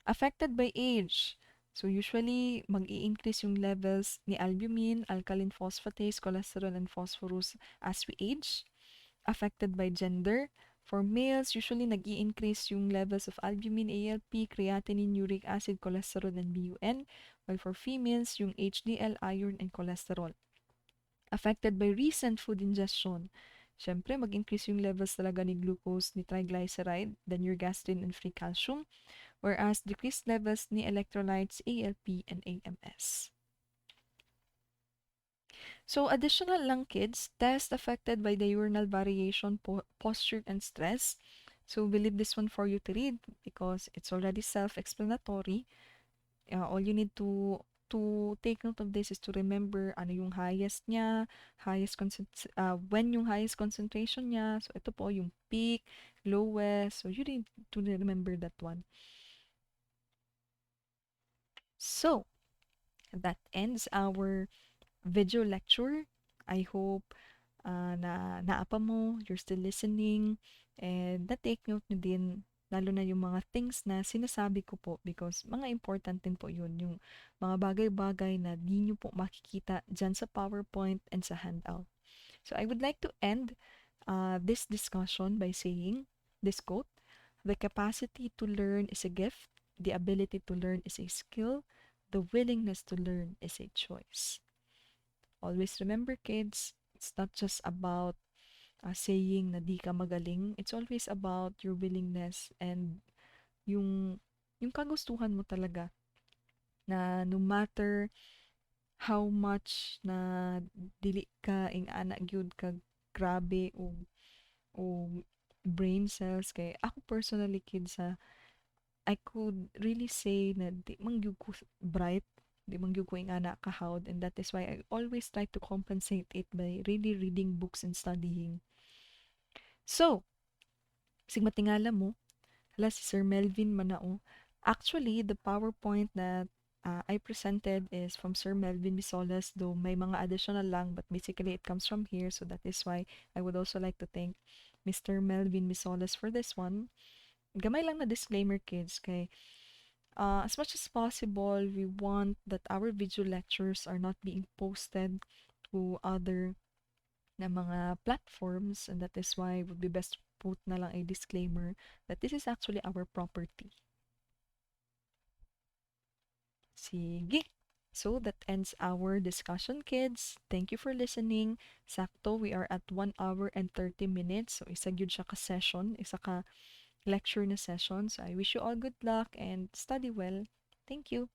Affected by age. So usually mag-i-increase yung levels ni albumin, alkaline phosphatase, cholesterol, and phosphorus as we age. Affected by gender. For males, usually nag-i-increase yung levels of albumin, ALP, creatinine, uric acid, cholesterol, and BUN. While for females, yung HDL, iron, and cholesterol. Affected by recent food ingestion. Siyempre, mag-increase yung levels talaga ni glucose, ni triglyceride, then your gastrin and free calcium. Whereas decreased levels ni electrolytes, ALP, and AMS. So, additional lang kids, test affected by diurnal variation, posture, and stress. So, we leave this one for you to read because it's already self-explanatory. All you need to take note of this is to remember ano yung highest niya, when yung highest concentration niya. So, ito po yung peak, lowest. So, you need to remember that one. So, that ends our video lecture. I hope na naapa mo, you're still listening, and na-take note nyo din, lalo na yung mga things na sinasabi ko po because mga important din po yun, yung mga bagay-bagay na di nyo po makikita dyan sa PowerPoint and sa handout. So I would like to end this discussion by saying this quote, "The capacity to learn is a gift, the ability to learn is a skill, the willingness to learn is a choice." Always remember, kids, it's not just about saying na di ka magaling. It's always about your willingness and yung kagustuhan mo talaga na no matter how much na dili ka ing anak gyud ka grabe o brain cells kay ako personally kid sa I could really say na di man gyud ko bright, di man gyud ko ing anak kahawd, and that is why I always try to compensate it by really reading books and studying. So, sig matingala mo, hala si Sir Melvin Manao. Actually, the PowerPoint that I presented is from Sir Melvin Misolas, though may mga additional lang, but basically it comes from here, so that is why I would also like to thank Mr. Melvin Misolas for this one. Gamay lang na disclaimer, kids, kay as much as possible, we want that our video lectures are not being posted to other na mga platforms, and that is why it would be best to put na lang a disclaimer that this is actually our property. Sige. So that ends our discussion, kids. Thank you for listening. Sakto, we are at 1 hour and 30 minutes. So isa gyud siya ka session, isa ka lecture na session. So I wish you all good luck and study well. Thank you.